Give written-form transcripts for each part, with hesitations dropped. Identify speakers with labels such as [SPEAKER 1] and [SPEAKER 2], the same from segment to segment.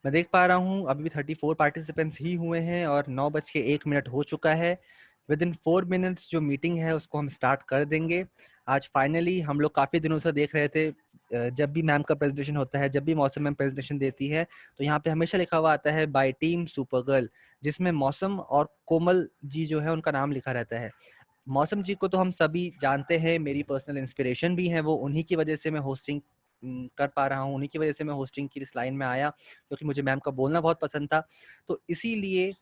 [SPEAKER 1] मैं देख पा रहा हूँ अभी भी 34 पार्टिसिपेंट्स ही हुए हैं और 9:01 हो चुका है। विद इन 4 मिनट्स जो मीटिंग है उसको हम स्टार्ट कर देंगे। आज फाइनली हम लोग काफ़ी दिनों से देख रहे थे, जब भी मैम का प्रेजेंटेशन होता है, जब भी मौसम मैम प्रेजेंटेशन देती है, तो यहाँ पे हमेशा लिखा हुआ आता है बाय टीम सुपर गर्ल, जिसमें मौसम और कोमल जी जो है उनका नाम लिखा रहता है। मौसम जी को तो हम सभी जानते हैं, मेरी पर्सनल इंस्पिरेशन भी है वो, उन्हीं की वजह से मैं होस्टिंग कर पा रहा हूँ, उन्हीं की वजह से मैं होस्टिंग की इस लाइन में आया, क्योंकि मुझे मैम का बोलना बहुत पसंद था। तो इसीलिए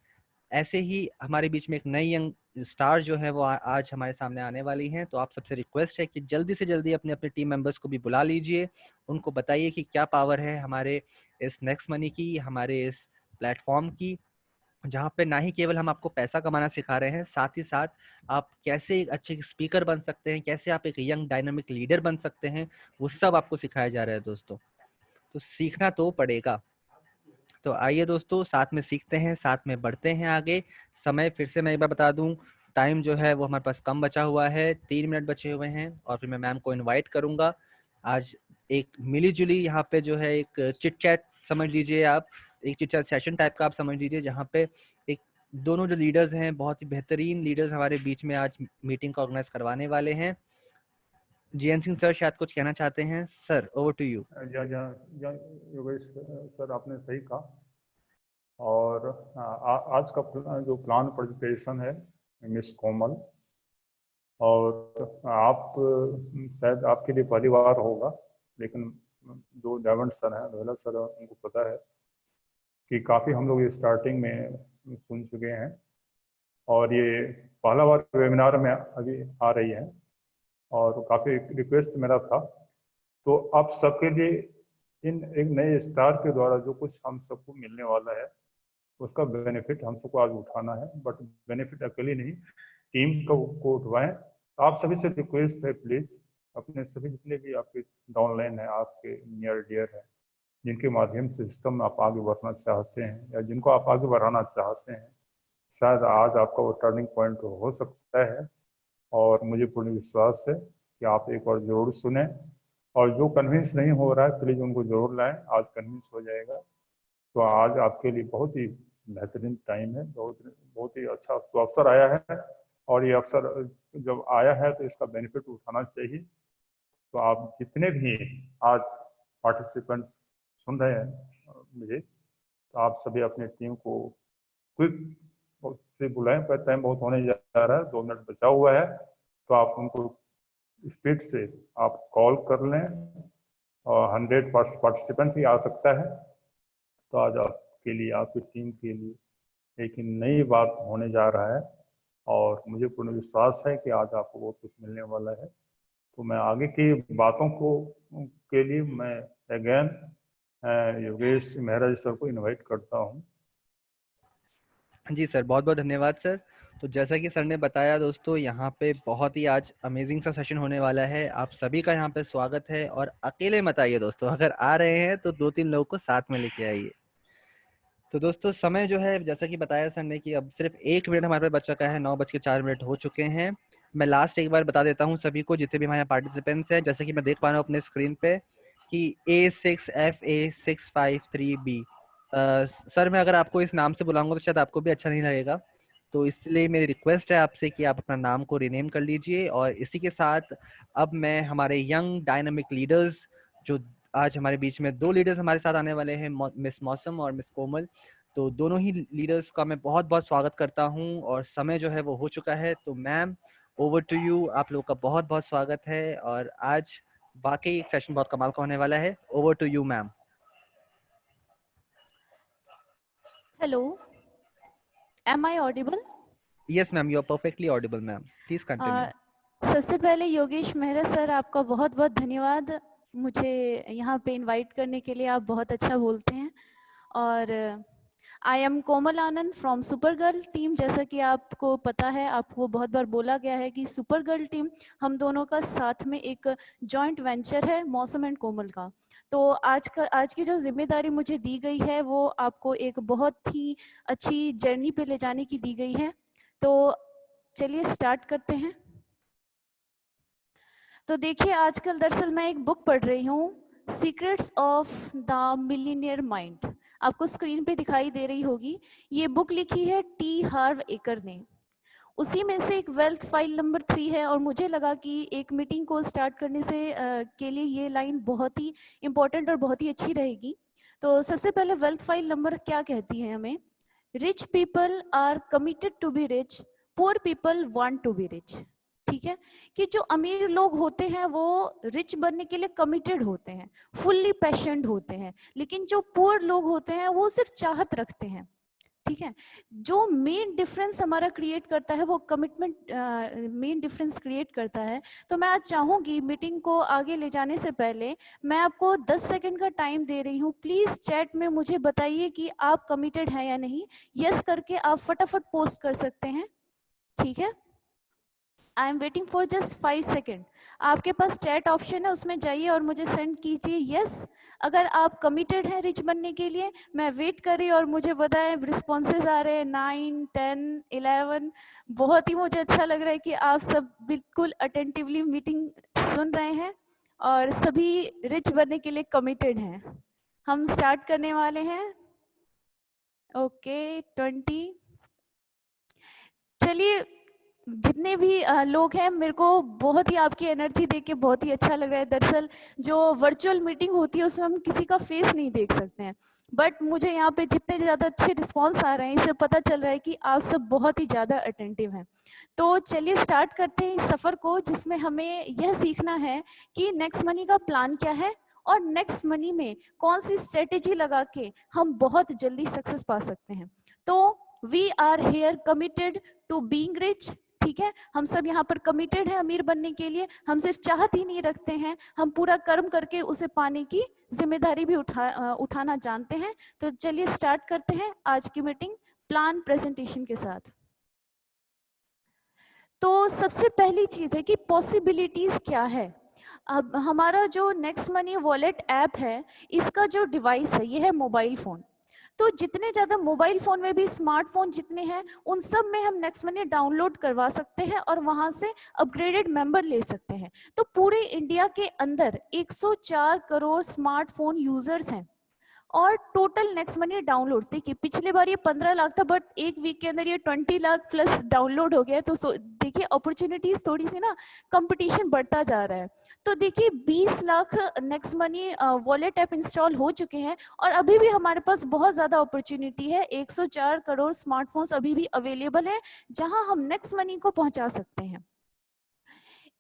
[SPEAKER 1] ऐसे ही हमारे बीच में एक नई यंग स्टार जो है वो आज हमारे सामने आने वाली हैं। तो आप सबसे रिक्वेस्ट है कि जल्दी से जल्दी अपने अपने टीम मेंबर्स को भी बुला लीजिए, उनको बताइए कि क्या पावर है हमारे इस नेक्स्ट मनी की, हमारे इस प्लेटफॉर्म की, जहाँ पे ना ही केवल हम आपको पैसा कमाना सिखा रहे हैं, साथ ही साथ आप कैसे एक अच्छे स्पीकर बन सकते हैं, कैसे आप एक यंग डायनामिक लीडर बन सकते हैं, वो सब आपको सिखाया जा रहा है दोस्तों। तो सीखना तो पड़ेगा। तो आइए दोस्तों, साथ में सीखते हैं, साथ में बढ़ते हैं आगे। समय फिर से मैं एक बार बता दूं, टाइम जो है वो हमारे पास कम बचा हुआ है, 3 मिनट बचे हुए हैं और फिर मैं मैम को इनवाइट करूंगा। आज एक मिली जुली यहाँ पे जो है एक चिट चैट समझ लीजिए आप, एक चिट चैट सेशन टाइप का आप समझ लीजिए, जहाँ पे एक दोनों जो लीडर्स हैं, बहुत ही बेहतरीन लीडर्स हमारे बीच में आज मीटिंग का ऑर्गेनाइज करवाने वाले हैं। जीएन सिंह सर शायद कुछ कहना चाहते हैं। Sir, over to you.
[SPEAKER 2] Yogesh sir, आपने सही कहा। और आज का जो प्लान प्रेजेंटेशन है मिस कोमल, और आप शायद आपके लिए पहली बार होगा, लेकिन जो डेवंट सर हैं, रोहला सर, उनको पता है कि काफ़ी हम लोग स्टार्टिंग में सुन चुके हैं, और ये पहला बार वेबिनार में अभी आ रही है, और काफ़ी रिक्वेस्ट मेरा था। तो आप सबके लिए इन एक नए स्टार के द्वारा जो कुछ हम सबको मिलने वाला है, उसका बेनिफिट हम सबको आज उठाना है। बट बेनिफिट अकेले नहीं, टीम को उठवाएं। आप सभी से रिक्वेस्ट है, प्लीज़ अपने सभी जितने भी आपके डाउनलाइन है, आपके नियर डियर है, जिनके माध्यम से सिस्टम में आप आगे बढ़ना चाहते हैं या जिनको आप आगे बढ़ाना चाहते हैं, शायद आज आपका वो टर्निंग पॉइंट हो सकता है। और मुझे पूर्ण विश्वास है कि आप एक बार जरूर सुने, और जो कन्विंस नहीं हो रहा है प्लीज़ उनको जरूर लाएं, आज कन्विंस हो जाएगा। तो आज आपके लिए बहुत ही बेहतरीन टाइम है, बहुत बहुत ही अच्छा तो अवसर आया है, और ये अवसर जब आया है तो इसका बेनिफिट उठाना चाहिए। तो आप जितने भी आज पार्टिसिपेंट्स सुन रहे हैं मुझे, तो आप सभी अपनी टीम को क्विक से बुलाएं, पर टाइम बहुत होने जा रहा है, 2 मिनट बचा हुआ है। तो आप उनको स्पीड से आप कॉल कर लें, और 100 पार्टिसिपेंट ही आ सकता है। तो आज आपके लिए, आपकी टीम के लिए एक नई बात होने जा रहा है, और मुझे पूर्ण विश्वास है कि आज आपको बहुत कुछ मिलने वाला है। तो मैं आगे की बातों को के लिए मैं अगेन योगेश मेहरा जी सर को इनवाइट करता हूँ।
[SPEAKER 1] जी सर, बहुत बहुत धन्यवाद सर। तो जैसा कि सर ने बताया दोस्तों, यहाँ पे बहुत ही आज अमेजिंग सा सेशन होने वाला है। आप सभी का यहाँ पे स्वागत है, और अकेले मत आइए दोस्तों, अगर आ रहे हैं तो 2-3 लोगों को साथ में लेके आइए। तो दोस्तों, समय जो है जैसा कि बताया सर ने कि अब सिर्फ 1 मिनट हमारे पास बच चुका है, 9:04 हो चुके हैं। मैं लास्ट एक बार बता देता हूँ सभी को, जितने भी हमारे पार्टिसिपेंट्स हैं, जैसे कि मैं देख पा रहा हूँ अपने स्क्रीन पे कि A6FA653B। सर, मैं अगर आपको इस नाम से बुलाऊंगा तो शायद आपको भी अच्छा नहीं लगेगा, तो इसलिए मेरी रिक्वेस्ट है आपसे कि आप अपना नाम को रीनेम कर लीजिए। और इसी के साथ अब मैं हमारे यंग डायनामिक लीडर्स, जो आज हमारे बीच में 2 लीडर्स हमारे साथ आने वाले हैं, मिस मौसम और मिस कोमल, तो दोनों ही लीडर्स का मैं बहुत बहुत स्वागत करता हूं। और समय जो है वो हो चुका है, तो मैम, ओवर टू यू। आप लोगों का बहुत बहुत स्वागत है, और आज बाकी सेशन बहुत कमाल का होने वाला है। Over to you ma'am.
[SPEAKER 3] Hello, am I audible?
[SPEAKER 1] Yes ma'am, you are perfectly audible ma'am, please continue.
[SPEAKER 3] सबसे पहले योगेश मेहरा सर, आपका बहुत बहुत धन्यवाद मुझे यहाँ पे इनवाइट करने के लिए। आप बहुत अच्छा बोलते हैं। और I am Komal Anand from super girl team. जैसा कि आपको पता है, आपको बहुत बार बोला गया है कि सुपर गर्ल टीम हम दोनों का साथ में एक जॉइंट वेंचर है, मौसम एंड कोमल का। तो आज की जो जिम्मेदारी मुझे दी गई है वो आपको एक बहुत ही अच्छी जर्नी पे ले जाने की दी गई है। तो चलिए स्टार्ट करते हैं। तो देखिए, आजकल दरअसल मैं एक बुक पढ़ रही हूँ, secrets of the millionaire mind. आपको स्क्रीन पे दिखाई दे रही होगी। ये बुक लिखी है टी हार्व एकर ने। उसी में से एक वेल्थ फाइल नंबर 3 है और मुझे लगा कि एक मीटिंग को स्टार्ट करने से के लिए ये लाइन बहुत ही इम्पोर्टेंट और बहुत ही अच्छी रहेगी। तो सबसे पहले वेल्थ फाइल नंबर क्या कहती है हमें? Rich people are committed to be rich, poor people want to be rich. ठीक है, कि जो अमीर लोग होते हैं वो रिच बनने के लिए कमिटेड होते हैं, फुल्ली पैशनेट होते हैं, लेकिन जो पुअर लोग होते हैं वो सिर्फ चाहत रखते हैं। ठीक है, जो मेन डिफरेंस हमारा क्रिएट करता है वो कमिटमेंट मेन डिफरेंस क्रिएट करता है। तो मैं आज चाहूंगी मीटिंग को आगे ले जाने से पहले मैं आपको 10 सेकंड का टाइम दे रही हूँ। प्लीज चैट में मुझे बताइए कि आप कमिटेड हैं या नहीं। यस करके आप फटाफट पोस्ट कर सकते हैं। ठीक है, I am waiting for just 5 second. आपके पास चैट ऑप्शन है, उसमें जाइए और मुझे सेंड कीजिए यस अगर आप कमिटेड हैं रिच बनने के लिए। मैं वेट कर रही हूँ और मुझे बताएं रिस्पॉन्सेज आ रहे हैं 9, 10, 11। बहुत ही मुझे अच्छा लग रहा है कि आप सब बिल्कुल अटेंटिवली मीटिंग सुन रहे हैं और सभी रिच बनने के लिए कमिटेड हैं। हम स्टार्ट करने वाले हैं। ओके 20। चलिए, जितने भी लोग हैं, मेरे को बहुत ही आपकी एनर्जी देख के बहुत ही अच्छा लग रहा है। दरअसल जो वर्चुअल मीटिंग होती है उसमें हम किसी का फेस नहीं देख सकते हैं, बट मुझे यहाँ पे जितने ज़्यादा अच्छे रिस्पांस आ रहे हैं इससे पता चल रहा है कि आप सब बहुत ही ज़्यादा अटेंटिव हैं। तो चलिए स्टार्ट करते हैं इस सफ़र को, जिसमें हमें यह सीखना है कि नेक्स्ट मनी का प्लान क्या है और नेक्स्ट मनी में कौन सी स्ट्रेटेजी लगा के हम बहुत जल्दी सक्सेस पा सकते हैं। तो we are here committed to being rich. ठीक है, हम सब यहाँ पर कमिटेड हैं अमीर बनने के लिए। हम सिर्फ चाहत ही नहीं रखते हैं, हम पूरा कर्म करके उसे पाने की जिम्मेदारी भी उठाना जानते हैं। तो चलिए स्टार्ट करते हैं आज की मीटिंग प्लान प्रेजेंटेशन के साथ। तो सबसे पहली चीज है कि पॉसिबिलिटीज क्या है। अब हमारा जो नेक्स्ट मनी वॉलेट ऐप है, इसका जो डिवाइस है ये है मोबाइल फोन। तो जितने ज्यादा मोबाइल फोन में भी स्मार्टफोन जितने हैं उन सब में हम नेक्स्ट मनी डाउनलोड करवा सकते हैं और वहां से अपग्रेडेड मेंबर ले सकते हैं। तो पूरे इंडिया के अंदर 104 करोड़ स्मार्टफोन यूजर्स हैं और टोटल नेक्स्ट मनी डाउनलोड्स देखिए, पिछले बार ये 15 लाख था बट एक वीक के अंदर ये 20 लाख प्लस डाउनलोड हो गया है। तो देखिए अपॉर्चुनिटीज थोड़ी सी ना, कंपटीशन बढ़ता जा रहा है। तो देखिए 20 lakh next money wallet app install हो चुके हैं और अभी भी हमारे पास बहुत ज्यादा अपॉर्चुनिटी है। 104 करोड़ स्मार्टफोन्स अभी भी अवेलेबल है जहां हम नेक्स्ट मनी को पहुंचा सकते हैं।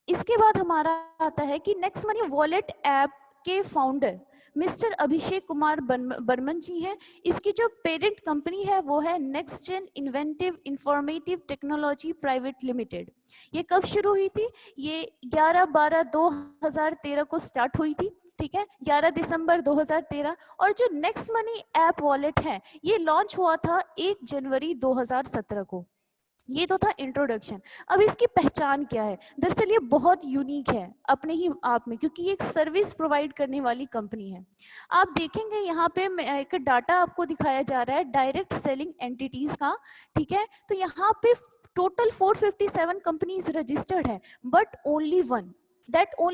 [SPEAKER 3] इसके बाद हमारा आता है कि नेक्स्ट मनी वॉलेट ऐप के फाउंडर मिस्टर अभिषेक कुमार बर्मन जी हैं। इसकी जो पेरेंट कंपनी है वो है next gen inventive informative technology private limited. ये कब शुरू हुई थी? ये 11/12/2013 को स्टार्ट हुई थी। ठीक है, 11 दिसंबर 2013। और जो नेक्स्ट मनी ऐप वॉलेट है ये लॉन्च हुआ था 1 जनवरी 2017 को। ये तो था इंट्रोडक्शन। अब इसकी पहचान क्या है? दरअसल ये बहुत यूनिक है अपने ही आप में, क्योंकि ये एक सर्विस प्रोवाइड करने वाली कंपनी है। आप देखेंगे यहाँ पे एक डाटा आपको दिखाया जा रहा है डायरेक्ट सेलिंग एंटिटीज का। ठीक है, तो यहाँ पे टोटल 457 कंपनीज रजिस्टर्ड है, but only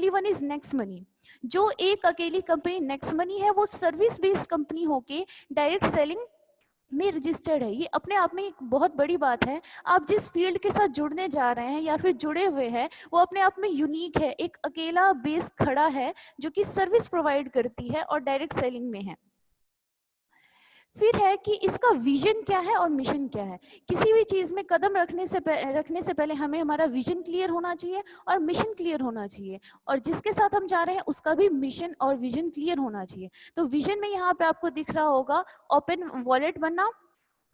[SPEAKER 3] one is next money. जो एक अकेली कंपनी नेक्स्ट मनी है वो सर्विस बेस्ड कंपनी होके डायरेक्ट सेलिंग में रजिस्टर्ड है। ये अपने आप में एक बहुत बड़ी बात है। आप जिस फील्ड के साथ जुड़ने जा रहे हैं या फिर जुड़े हुए हैं वो अपने आप में यूनिक है, एक अकेला बेस खड़ा है जो कि सर्विस प्रोवाइड करती है और डायरेक्ट सेलिंग में है। फिर है कि इसका विजन क्या है और मिशन क्या है। किसी भी चीज में कदम रखने से पहले हमें हमारा विजन क्लियर होना चाहिए और मिशन क्लियर होना चाहिए, और जिसके साथ हम जा रहे हैं उसका भी मिशन और विजन क्लियर होना चाहिए। तो विजन में यहाँ पे आपको दिख रहा होगा ओपन वॉलेट बनना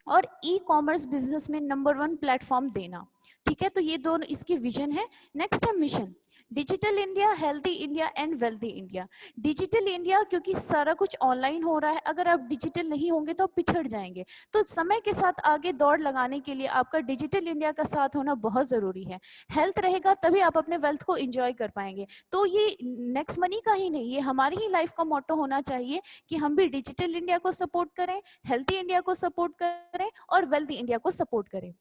[SPEAKER 3] और ई कॉमर्स बिजनेस में नंबर 1 प्लेटफॉर्म देना। ठीक है, तो ये दोनों इसके विजन है। नेक्स्ट है mission, digital India, healthy India and wealthy India. Digital India क्योंकि सारा कुछ ऑनलाइन हो रहा है, अगर आप डिजिटल नहीं होंगे तो आप पिछड़ जाएंगे। तो समय के साथ आगे दौड़ लगाने के लिए आपका डिजिटल इंडिया का साथ होना बहुत जरूरी है। हेल्थ रहेगा तभी आप अपने वेल्थ को एंजॉय कर पाएंगे। तो ये नेक्स्ट मनी का ही नहीं, ये हमारी ही लाइफ का मोटो होना चाहिए कि हम भी डिजिटल इंडिया को सपोर्ट करें, हेल्थी इंडिया को सपोर्ट करें और वेल्थी इंडिया को सपोर्ट करें।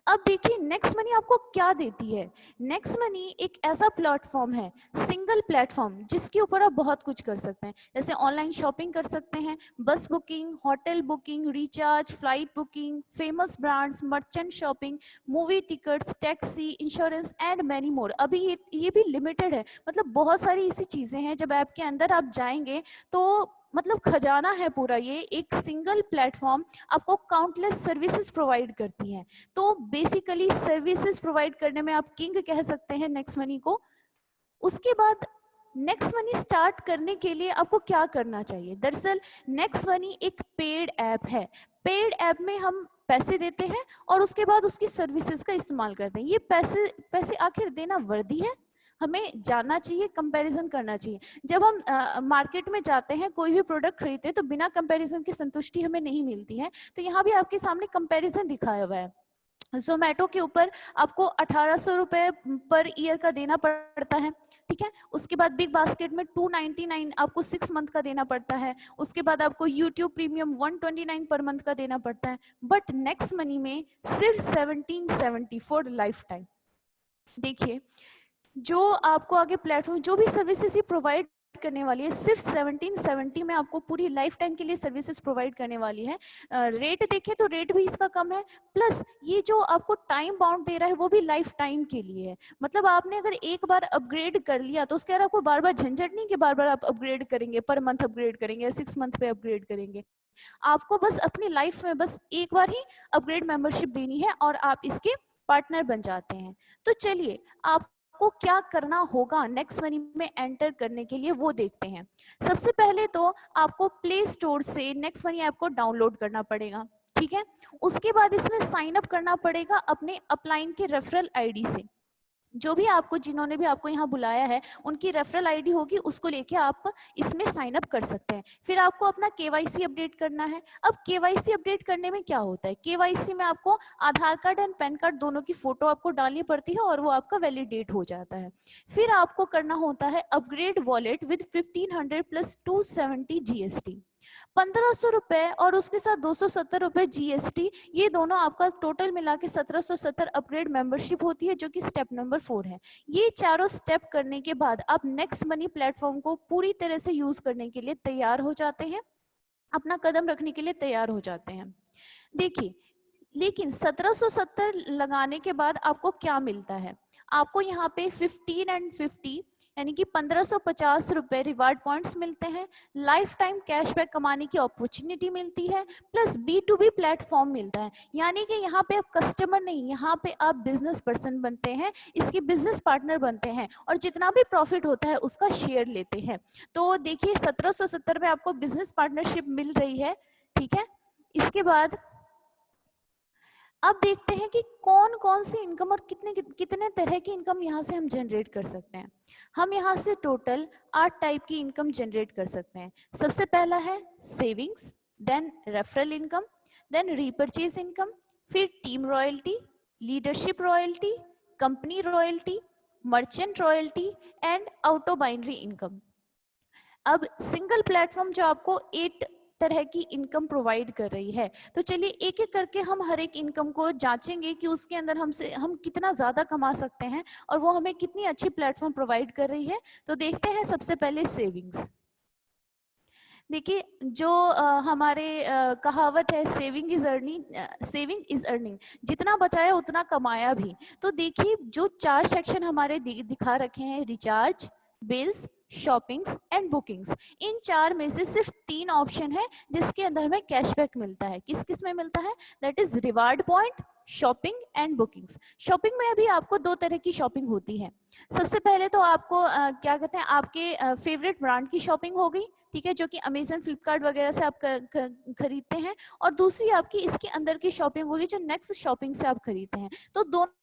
[SPEAKER 3] अब देखिए नेक्स्ट मनी आपको क्या देती है। नेक्स्ट मनी एक ऐसा प्लेटफॉर्म है, सिंगल प्लेटफॉर्म, जिसके ऊपर आप बहुत कुछ कर सकते हैं। जैसे ऑनलाइन शॉपिंग कर सकते हैं, बस booking, hotel booking, recharge, flight booking, famous brands, merchant shopping, movie tickets, taxi, insurance and many more. अभी ये भी लिमिटेड है, मतलब बहुत सारी ऐसी चीजें हैं जब ऐप के अंदर आप जाएंगे तो मतलब खजाना है पूरा। ये एक सिंगल प्लेटफॉर्म आपको काउंटलेस सर्विसेज प्रोवाइड करती है। तो बेसिकली सर्विसेज प्रोवाइड करने में आप किंग कह सकते हैं नेक्स्ट मनी को। उसके बाद नेक्स्ट मनी स्टार्ट करने के लिए आपको क्या करना चाहिए। दरअसल नेक्स्ट मनी एक पेड ऐप है। पेड ऐप में हम पैसे देते हैं और उसके बाद उसकी सर्विसेज का इस्तेमाल करते हैं। ये पैसे पैसे आखिर देना वर्दी है? हमें जानना चाहिए, कंपैरिजन करना चाहिए। जब हम मार्केट में जाते हैं, कोई भी प्रोडक्ट खरीदते हैं, तो बिना कंपैरिजन की संतुष्टि हमें नहीं मिलती है। तो यहाँ भी आपके सामने कंपैरिजन दिखाया हुआ है। जोमेटो के ऊपर आपको 1800 रुपए पर ईयर का देना पड़ता है, ठीक है। उसके बाद बिग बास्केट में 299 आपको 6 मंथ का देना पड़ता है। उसके बाद आपको यूट्यूब प्रीमियम 129 पर मंथ का देना पड़ता है। बट नेक्स्ट मनी में सिर्फ 1770 फॉर लाइफ टाइम। देखिए जो आपको आगे प्लेटफॉर्म जो भी सर्विसेज ही प्रोवाइड करने वाली है, सिर्फ 1770 में आपको पूरी लाइफ टाइम के लिए सर्विसेज प्रोवाइड करने वाली है। रेट देखें तो रेट भी इसका कम है, प्लस ये जो आपको टाइम बाउंड दे रहा है वो भी लाइफ टाइम के लिए है। मतलब आपने अगर एक बार अपग्रेड कर लिया तो उसके बाद आपको बार बार झंझट नहीं कि बार बार आप अपग्रेड करेंगे, पर मंथ अपग्रेड करेंगे या 6 मंथ पे अपग्रेड करेंगे। आपको बस अपनी लाइफ में बस एक बार ही अपग्रेड मेंबरशिप देनी है और आप इसके पार्टनर बन जाते हैं। तो चलिए आपको क्या करना होगा नेक्स्ट मनी में एंटर करने के लिए वो देखते हैं। सबसे पहले तो आपको प्ले स्टोर से नेक्स्ट मनी ऐप को डाउनलोड करना पड़ेगा, ठीक है। उसके बाद इसमें साइन अप करना पड़ेगा अपने अपलाइन के रेफरल आईडी से। जो भी आपको, जिन्होंने भी आपको यहाँ बुलाया है, उनकी रेफरल आईडी होगी, उसको लेके आप इसमें साइन अप कर सकते हैं। फिर आपको अपना केवाईसी अपडेट करना है। अब केवाईसी अपडेट करने में क्या होता है, केवाईसी में आपको आधार कार्ड एंड पैन कार्ड दोनों की फोटो आपको डालनी पड़ती है और वो आपका वैलिडेट हो जाता है। फिर आपको करना होता है upgrade wallet with 1500 plus 270 GST, 1500 रुपए और उसके साथ 270 रुपए जीएसटी। ये दोनों आपका टोटल मिला के 1770 अपग्रेड मेंबरशिप होती है, जो कि स्टेप नंबर 4 है। ये चारों स्टेप करने के बाद आप नेक्स्ट मनी प्लेटफॉर्म को पूरी तरह से यूज करने के लिए तैयार हो जाते हैं, अपना कदम रखने के लिए तैयार हो जाते हैं। देखिए लेकिन 1770 लगाने के बाद आपको क्या मिलता है। आपको यहाँ पे 15 एंड 50 यानी कि 1550 रुपए रिवार्ड पॉइंट्स मिलते हैं। लाइफ टाइम कैशबैक कमाने की अपॉर्चुनिटी मिलती है, प्लस B2B प्लेटफॉर्म मिलता है। यानी कि यहाँ पे आप कस्टमर नहीं, यहाँ पे आप बिजनेस पर्सन बनते हैं, इसके बिजनेस पार्टनर बनते हैं और जितना भी प्रॉफिट होता है उसका शेयर लेते हैं। तो देखिए 1770 में आपको बिजनेस पार्टनरशिप मिल रही है, ठीक है। इसके बाद अब देखते हैं कि कौन कौन सी इनकम और कितने कितने तरह की इनकम यहाँ से हम जनरेट कर सकते हैं। हम यहाँ से टोटल 8 टाइप की इनकम जनरेट कर सकते हैं। सबसे पहला है savings, then referral income, then repurchase income, फिर team royalty, leadership royalty, company royalty, merchant royalty and auto binary income. अब सिंगल प्लेटफॉर्म जो आपको 8 तरह की इनकम प्रोवाइड कर रही है, तो चलिए एक एक करके हम हर एक इनकम को जांचेंगे कि उसके अंदर हम कितना ज्यादा कमा सकते हैं और वो हमें कितनी अच्छी प्लेटफॉर्म प्रोवाइड कर रही है। तो देखते हैं सबसे पहले सेविंग्स। देखिए जो हमारे कहावत है, सेविंग इज अर्निंग, जितना बचाया उतना कमाया भी। तो देखिए जो 4 सेक्शन हमारे दिखा रखे हैं, recharge, bills, shoppings and bookings, इन 4 में से सिर्फ 3 ऑप्शन है जिसके अंदर हमें कैशबैक मिलता है। किस किस में मिलता है, that is reward point, shopping and bookings. Shopping में अभी आपको 2 तरह की शॉपिंग होती है। सबसे पहले तो आपको क्या कहते हैं, आपके फेवरेट ब्रांड की शॉपिंग हो गई, ठीक है, जो कि अमेजन, फ्लिपकार्ट वगैरह से आप खरीदते हैं। और दूसरी आपकी इसके अंदर की शॉपिंग होगी जो नेक्स्ट शॉपिंग से आप खरीदते हैं। तो दोनों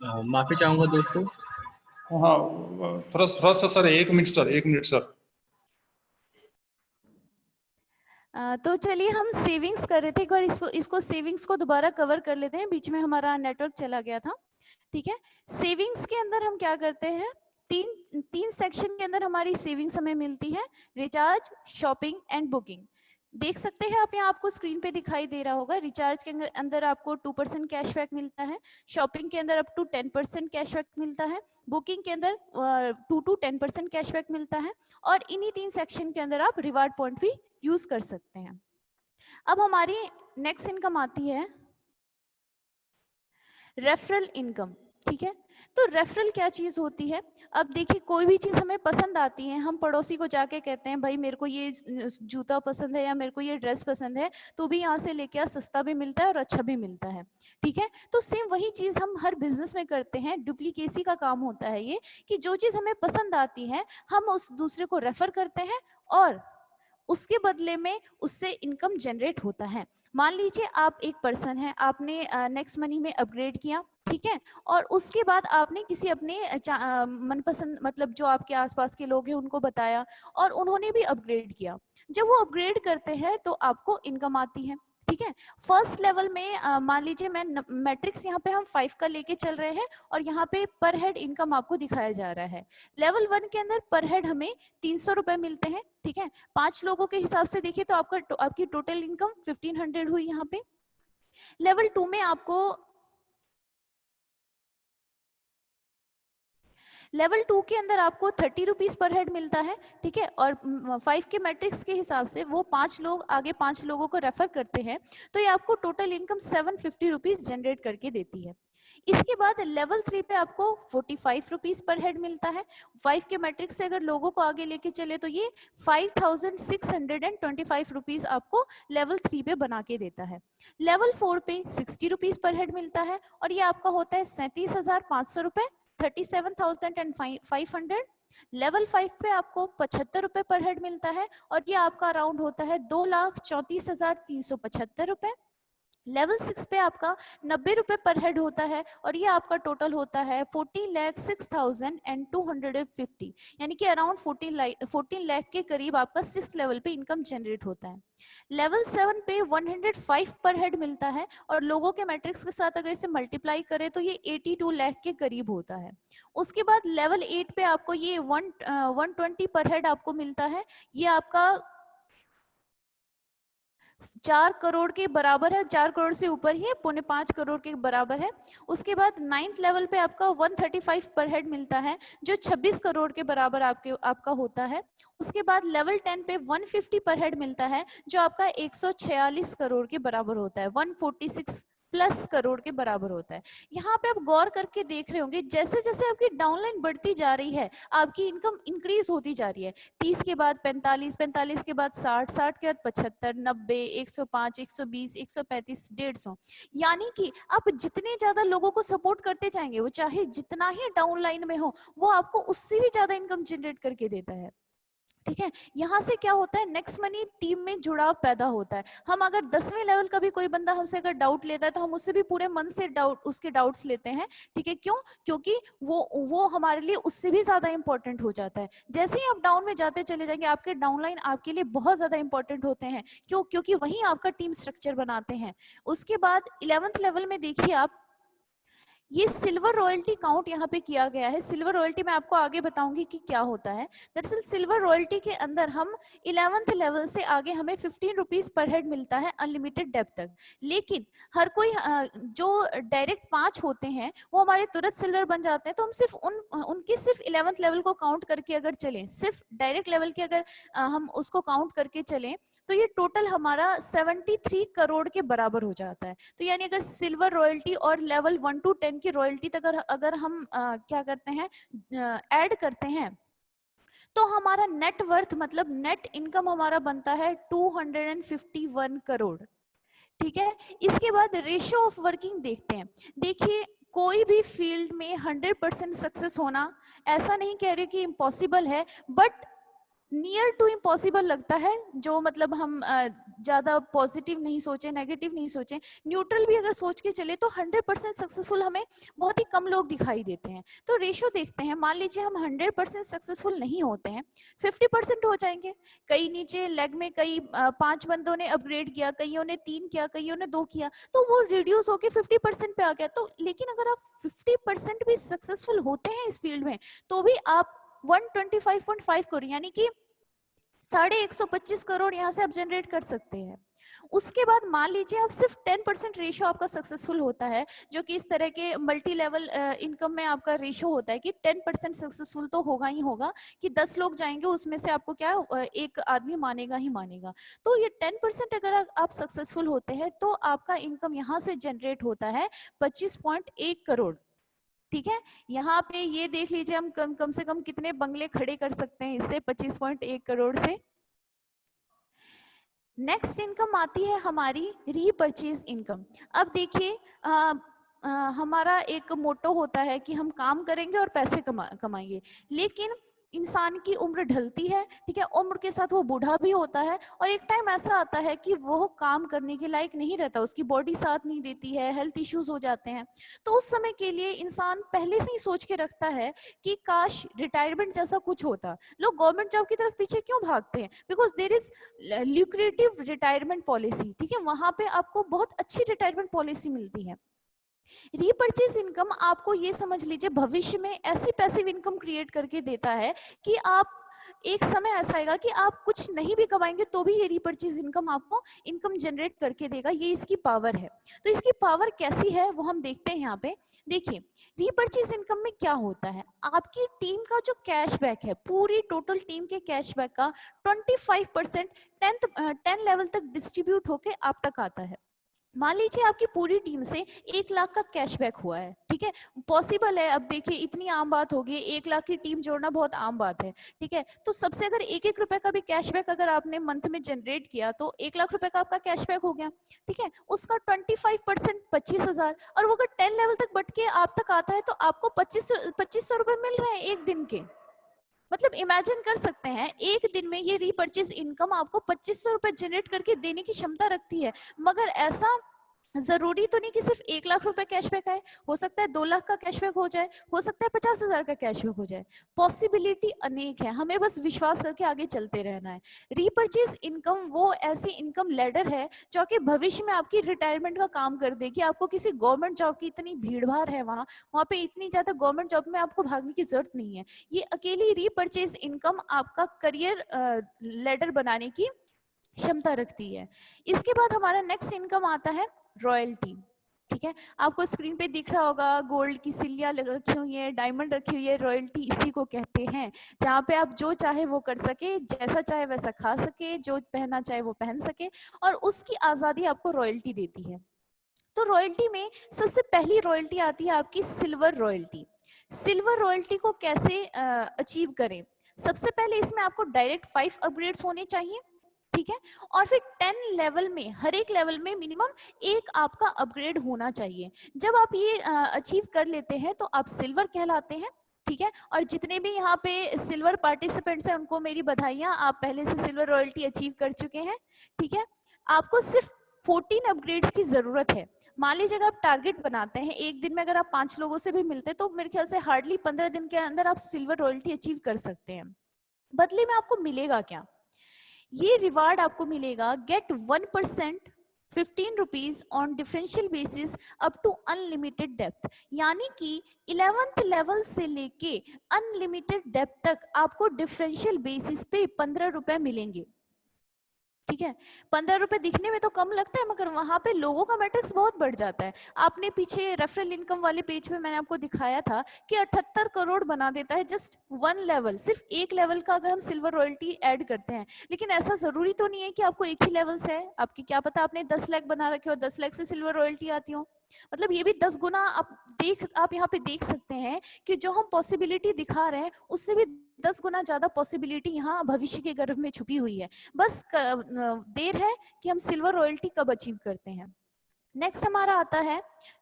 [SPEAKER 4] माफी चाहूंगा दोस्तों।
[SPEAKER 2] हाँ थोड़ा सा सर, एक मिनट सर।
[SPEAKER 3] तो चलिए हम सेविंग्स कर रहे थे, एक बार इसको सेविंग्स को दोबारा कवर कर लेते हैं, बीच में हमारा नेटवर्क चला गया था। ठीक है, सेविंग्स के अंदर हम क्या करते हैं, तीन सेक्शन के अंदर हमारी सेविंग्स हमें मिलती है, रिचार्ज, शॉपिंग एंड बुकिंग। देख सकते हैं आप, यहाँ आपको स्क्रीन पे दिखाई दे रहा होगा, रिचार्ज के अंदर आपको 2% कैशबैक मिलता है, शॉपिंग के अंदर अप टू 10% कैशबैक मिलता है, बुकिंग के अंदर 2 to 10% कैशबैक मिलता है, और इन्हीं 3 सेक्शन के अंदर आप रिवार्ड पॉइंट भी यूज कर सकते हैं। अब हमारी नेक्स्ट इनकम आती है रेफरल इनकम। ठीक है, तो रेफरल क्या चीज होती है? अब देखिए, कोई भी चीज हमें पसंद आती है, हम पड़ोसी को जाके कहते हैं भाई मेरे को ये जूता पसंद है या मेरे को ये ड्रेस पसंद है, तो भी यहाँ से लेके आ, सस्ता भी मिलता है और अच्छा भी मिलता है। ठीक है, तो सेम वही चीज हम हर बिजनेस में करते हैं, डुप्लीकेसी का काम होता है ये, कि जो चीज हमें पसंद आती है हम उस दूसरे को रेफर करते हैं और उसके बदले में उससे इनकम जनरेट होता है। मान लीजिए आप एक पर्सन है, आपने नेक्स्ट मनी में अपग्रेड किया, ठीक है, और उसके बाद आपने किसी अपने मनपसंद, मतलब जो आपके आसपास के लोग हैं उनको बताया और उन्होंने भी अपग्रेड किया। जब वो अपग्रेड करते हैं तो आपको इनकम आती है। ठीक है, फर्स्ट लेवल में मान लीजिए मैं मैट्रिक्स यहाँ पे हम 5 का लेके चल रहे हैं और यहाँ पे पर हेड इनकम आपको दिखाया जा रहा है। लेवल 1 के अंदर पर हेड हमें 300 रुपए मिलते हैं। ठीक है, 5 लोगों के हिसाब से देखिए तो आपकी टोटल इनकम 1500 हुई यहाँ पे। लेवल 2 में आपको लेवल 2 के अंदर आपको 30 रुपीज पर हेड मिलता है। ठीक है, और 5 के मैट्रिक्स के हिसाब से वो 5 लोग आगे 5 लोगों को रेफर करते हैं, तो ये आपको टोटल इनकम 750 रुपीज जनरेट करके देती है। इसके बाद लेवल 3 पे आपको 45 रुपीज पर हेड मिलता है। 5 के मैट्रिक्स से अगर लोगों को आगे लेके चले तो ये 5625 रुपीज आपको लेवल 3 पे बना के देता है। लेवल 4 पे 60 रुपीज पर हेड मिलता है और ये आपका होता है 37,500 रुपए, 37,500। लेवल 5 पे आपको 75 रुपए पर हेड मिलता है और ये आपका अराउंड होता है 2,34,375 रुपए। लेवल 6 पे आपका 90 रुपए पर हेड होता है और ये आपका टोटल होता है 14,06,250, यानी कि अराउंड 14 लाख के करीब आपका 6th लेवल पे इनकम जनरेट होता है। लेवल 7 पे 105 पर हेड मिलता है और लोगों के मैट्रिक्स के साथ अगर इसे मल्टीप्लाई करें तो ये 82 लाख के करीब होता है। उसके बाद लेवल 8 पे आपको ये 120 पर हेड आपको मिलता है, ये आपका 4 करोड़ के बराबर है, 4 करोड़ से ऊपर ही है, 4.5 करोड़ के बराबर है। उसके बाद 9th लेवल पे आपका 135 पर हेड मिलता है जो 26 करोड़ के बराबर आपका होता है। उसके बाद लेवल 10 पे 150 पर हेड मिलता है जो आपका 146 करोड़ के बराबर होता है, 146 प्लस करोड़ के बराबर होता है। यहाँ पे आप गौर करके देख रहे होंगे, जैसे जैसे आपकी डाउनलाइन बढ़ती जा रही है आपकी इनकम इंक्रीज होती जा रही है। 30 के बाद 45, 45 के बाद 60, 60 के बाद 75, 90, 105, 120, 135, 150, यानी कि आप जितने ज्यादा लोगों को सपोर्ट करते जाएंगे, वो चाहे जितना ही डाउनलाइन में हो, वो आपको उससे भी ज्यादा इनकम जनरेट करके देता है। ठीक है, यहाँ से क्या होता है, नेक्स्ट मनी टीम में जुड़ाव पैदा होता है। हम अगर 10वें लेवल का भी कोई बंदा हमसे अगर डाउट लेता है तो हम उससे भी पूरे मन से उसके डाउट्स लेते हैं। ठीक है, क्यों? क्योंकि वो हमारे लिए उससे भी ज्यादा इंपॉर्टेंट हो जाता है। जैसे ही आप डाउन में जाते चले जाएंगे आपके डाउनलाइन आपके लिए बहुत ज्यादा इंपॉर्टेंट होते हैं। क्यों? क्योंकि वही आपका टीम स्ट्रक्चर बनाते हैं। उसके बाद 11th लेवल में देखिए आप, ये सिल्वर रॉयल्टी काउंट यहाँ पे किया गया है। सिल्वर रॉयल्टी मैं आपको आगे बताऊंगी कि क्या होता है। दरअसल सिल्वर रॉयल्टी के अंदर हम 11th लेवल से आगे हमें 15 रुपीज पर हेड मिलता है अनलिमिटेड डेप्थ तक। लेकिन हर कोई जो डायरेक्ट 5 होते हैं वो हमारे तुरंत सिल्वर बन जाते हैं, तो हम सिर्फ उनकी सिर्फ 11th लेवल को काउंट करके अगर चलें, सिर्फ डायरेक्ट लेवल के अगर हम उसको काउंट करके चलें तो ये टोटल हमारा 73 करोड़ के बराबर हो जाता है। तो यानी अगर सिल्वर रॉयल्टी और लेवल 1 to 10 की रॉयल्टी तक अगर हम क्या करते हैं, ऐड करते हैं, तो हमारा नेट वर्थ मतलब नेट इनकम हमारा बनता है 251 करोड़। ठीक है, इसके बाद रेशियो ऑफ वर्किंग देखते हैं। देखिए, कोई भी फील्ड में 100% सक्सेस होना, ऐसा नहीं कह रहे कि इम्पॉसिबल है, बट नियर टू इम्पॉसिबल लगता है। जो मतलब हम ज्यादा पॉजिटिव नहीं सोचे, नेगेटिव नहीं सोचे, न्यूट्रल भी अगर सोच के चले तो 100% सक्सेसफुल हमें बहुत ही कम लोग दिखाई देते हैं। तो रेशो देखते हैं, मान लीजिए हम 100% सक्सेसफुल नहीं होते हैं, 50% हो जाएंगे। कई नीचे लेग में कई 5 बंदों ने अपग्रेड किया, कईयों ने 3 किया, कईयों ने 2 किया, तो वो रिड्यूस होके 50% पे आ गया। तो लेकिन अगर आप 50% भी सक्सेसफुल होते हैं इस फील्ड में, तो भी आप 125.5 करोड़ यानी कि 125 करोड़ यहाँ से आप जनरेट कर सकते हैं। उसके बाद मान लीजिए आप सिर्फ 10% रेशो आपका सक्सेसफुल होता है, जो कि इस तरह के मल्टी लेवल इनकम में आपका रेशो होता है कि 10% सक्सेसफुल तो होगा ही होगा, कि 10 लोग जाएंगे उसमें से आपको क्या एक आदमी मानेगा ही मानेगा। तो ये 10% अगर आप सक्सेसफुल होते हैं तो आपका इनकम यहाँ से जनरेट होता है 25.1 करोड़। ठीक है, यहाँ पे ये देख लीजिए हम कम से कम कितने बंगले खड़े कर सकते हैं इससे 25.1 करोड़ से। नेक्स्ट इनकम आती है हमारी रीपरचेज इनकम। अब देखिए हमारा एक मोटो होता है कि हम काम करेंगे और पैसे कमाएंगे, लेकिन इंसान की उम्र ढलती है, ठीक है, उम्र के साथ वो बूढ़ा भी होता है, और एक टाइम ऐसा आता है कि वो काम करने के लायक नहीं रहता, उसकी बॉडी साथ नहीं देती है, हेल्थ इश्यूज हो जाते हैं। तो उस समय के लिए इंसान पहले से ही सोच के रखता है कि काश रिटायरमेंट जैसा कुछ होता। लोग गवर्नमेंट जॉब की तरफ पीछे क्यों भागते हैं? Because there is lucrative retirement policy, ठीक है, वहां पे आपको बहुत अच्छी रिटायरमेंट पॉलिसी मिलती है। रीपरचेज इनकम आपको ये समझ लीजिए भविष्य में ऐसी पैसिव इनकम क्रिएट करके देता है कि आप एक समय ऐसा आएगा कि आप कुछ नहीं भी कमाएंगे तो भी ये रीपरचेज इनकम आपको इनकम जनरेट करके देगा। ये इसकी पावर है। तो इसकी पावर कैसी है वो हम देखते हैं यहाँ पे। देखिए रीपरचेज इनकम में क्या होता है, आपकी टीम का जो कैशबैक है, पूरी टोटल टीम के कैशबैक का 25% 10 लेवल तक डिस्ट्रीब्यूट होके आप तक आता है। मान लीजिए आपकी पूरी टीम से 1 लाख का कैशबैक हुआ है, ठीक है, पॉसिबल है। अब देखिए इतनी आम बात हो गई, 1 लाख की टीम जोड़ना बहुत आम बात है, ठीक है। तो सबसे अगर 1-1 रुपए का भी कैशबैक अगर आपने मंथ में जनरेट किया तो 1 लाख रुपए का आपका कैशबैक हो गया, ठीक है। उसका 25% 25,000, और वो अगर 10 लेवल तक बढ़ के आप तक आता है तो आपको 2500 रुपए मिल रहे हैं एक दिन के। मतलब इमेजिन कर सकते हैं एक दिन में ये रीपरचेज इनकम आपको 2500 रुपए जनरेट करके देने की क्षमता रखती है। मगर ऐसा जरूरी तो नहीं कि सिर्फ 1 लाख रुपए कैशबैक आए, हो सकता है 2 लाख का कैशबैक हो जाए, हो सकता है 50,000 का कैशबैक हो जाए। पॉसिबिलिटी अनेक है, हमें बस विश्वास करके आगे चलते रहना है। रीपरचेज इनकम वो ऐसी इनकम लैडर है जो कि भविष्य में आपकी रिटायरमेंट का काम कर देगी। आपको किसी गवर्नमेंट जॉब की इतनी भीड़ भाड़ है, वहां पे इतनी ज्यादा गवर्नमेंट जॉब में आपको भागने की जरूरत नहीं है। ये अकेली रीपरचेज इनकम आपका करियर लैडर बनाने की क्षमता रखती है। इसके बाद हमारा नेक्स्ट इनकम आता है रॉयल्टी, ठीक है। आपको स्क्रीन पे दिख रहा होगा गोल्ड की सिल्लियां रखी हुई है, डायमंड रखी हुई है, रॉयल्टी इसी को कहते हैं। जहाँ पे आप जो चाहे वो कर सके, जैसा चाहे वैसा खा सके, जो पहनना चाहे वो पहन सके, और उसकी आजादी आपको रॉयल्टी देती है। तो रॉयल्टी में सबसे पहली रॉयल्टी आती है आपकी सिल्वर रॉयल्टी। सिल्वर रॉयल्टी को कैसे अचीव करें? सबसे पहले इसमें आपको डायरेक्ट 5 अपग्रेड्स होने चाहिए, ठीक है, और फिर 10 लेवल में, हर एक लेवल में मिनिमम एक आपका अपग्रेड होना चाहिए। जब आप ये अचीव कर लेते हैं तो आप सिल्वर कहलाते हैं, ठीक है। और जितने भी यहाँ पे सिल्वर पार्टिसिपेंट्स हैं उनको मेरी बधाइयां, आप पहले से सिल्वर रॉयल्टी अचीव कर चुके हैं, ठीक है। आपको सिर्फ 14 अपग्रेड्स की जरूरत है। मान लीजिए अगर आप टारगेट बनाते हैं, एक दिन में अगर आप 5 लोगों से भी मिलते हैं तो मेरे ख्याल से हार्डली 15 दिन के अंदर आप सिल्वर रॉयल्टी अचीव कर सकते हैं। बदले में आपको मिलेगा क्या? ये रिवार्ड आपको मिलेगा, get 1% 15 rupees on differential basis up to unlimited depth. यानी कि 11th लेवल से लेके अनलिमिटेड डेप्थ तक आपको डिफरेंशियल बेसिस पे 15 रुपए मिलेंगे, ठीक है। 15 रुपए दिखने में तो कम लगता है, मगर वहां पे लोगों का मैट्रिक्स बहुत बढ़ जाता है। आपने पीछे रेफरल इनकम वाले पेज पे मैंने आपको दिखाया था कि 78 करोड़ बना देता है जस्ट 1 लेवल, सिर्फ एक लेवल का अगर हम सिल्वर रॉयल्टी ऐड करते हैं। लेकिन ऐसा जरूरी तो नहीं है कि आपको एक ही लेवल से है, आपकी क्या पता आपने 10 लाख बना रखे हो, 10 लाख से सिल्वर रॉयल्टी आती हो। मतलब ये भी 10 गुना आप यहाँ पे देख सकते हैं कि जो हम पॉसिबिलिटी दिखा रहे हैं उससे भी 10 गुना ज्यादा पॉसिबिलिटी यहाँ भविष्य के गर्भ में छुपी हुई है। बस देर है कि हम सिल्वर रॉयल्टी कब अचीव करते हैं। नेक्स्ट हमारा आता है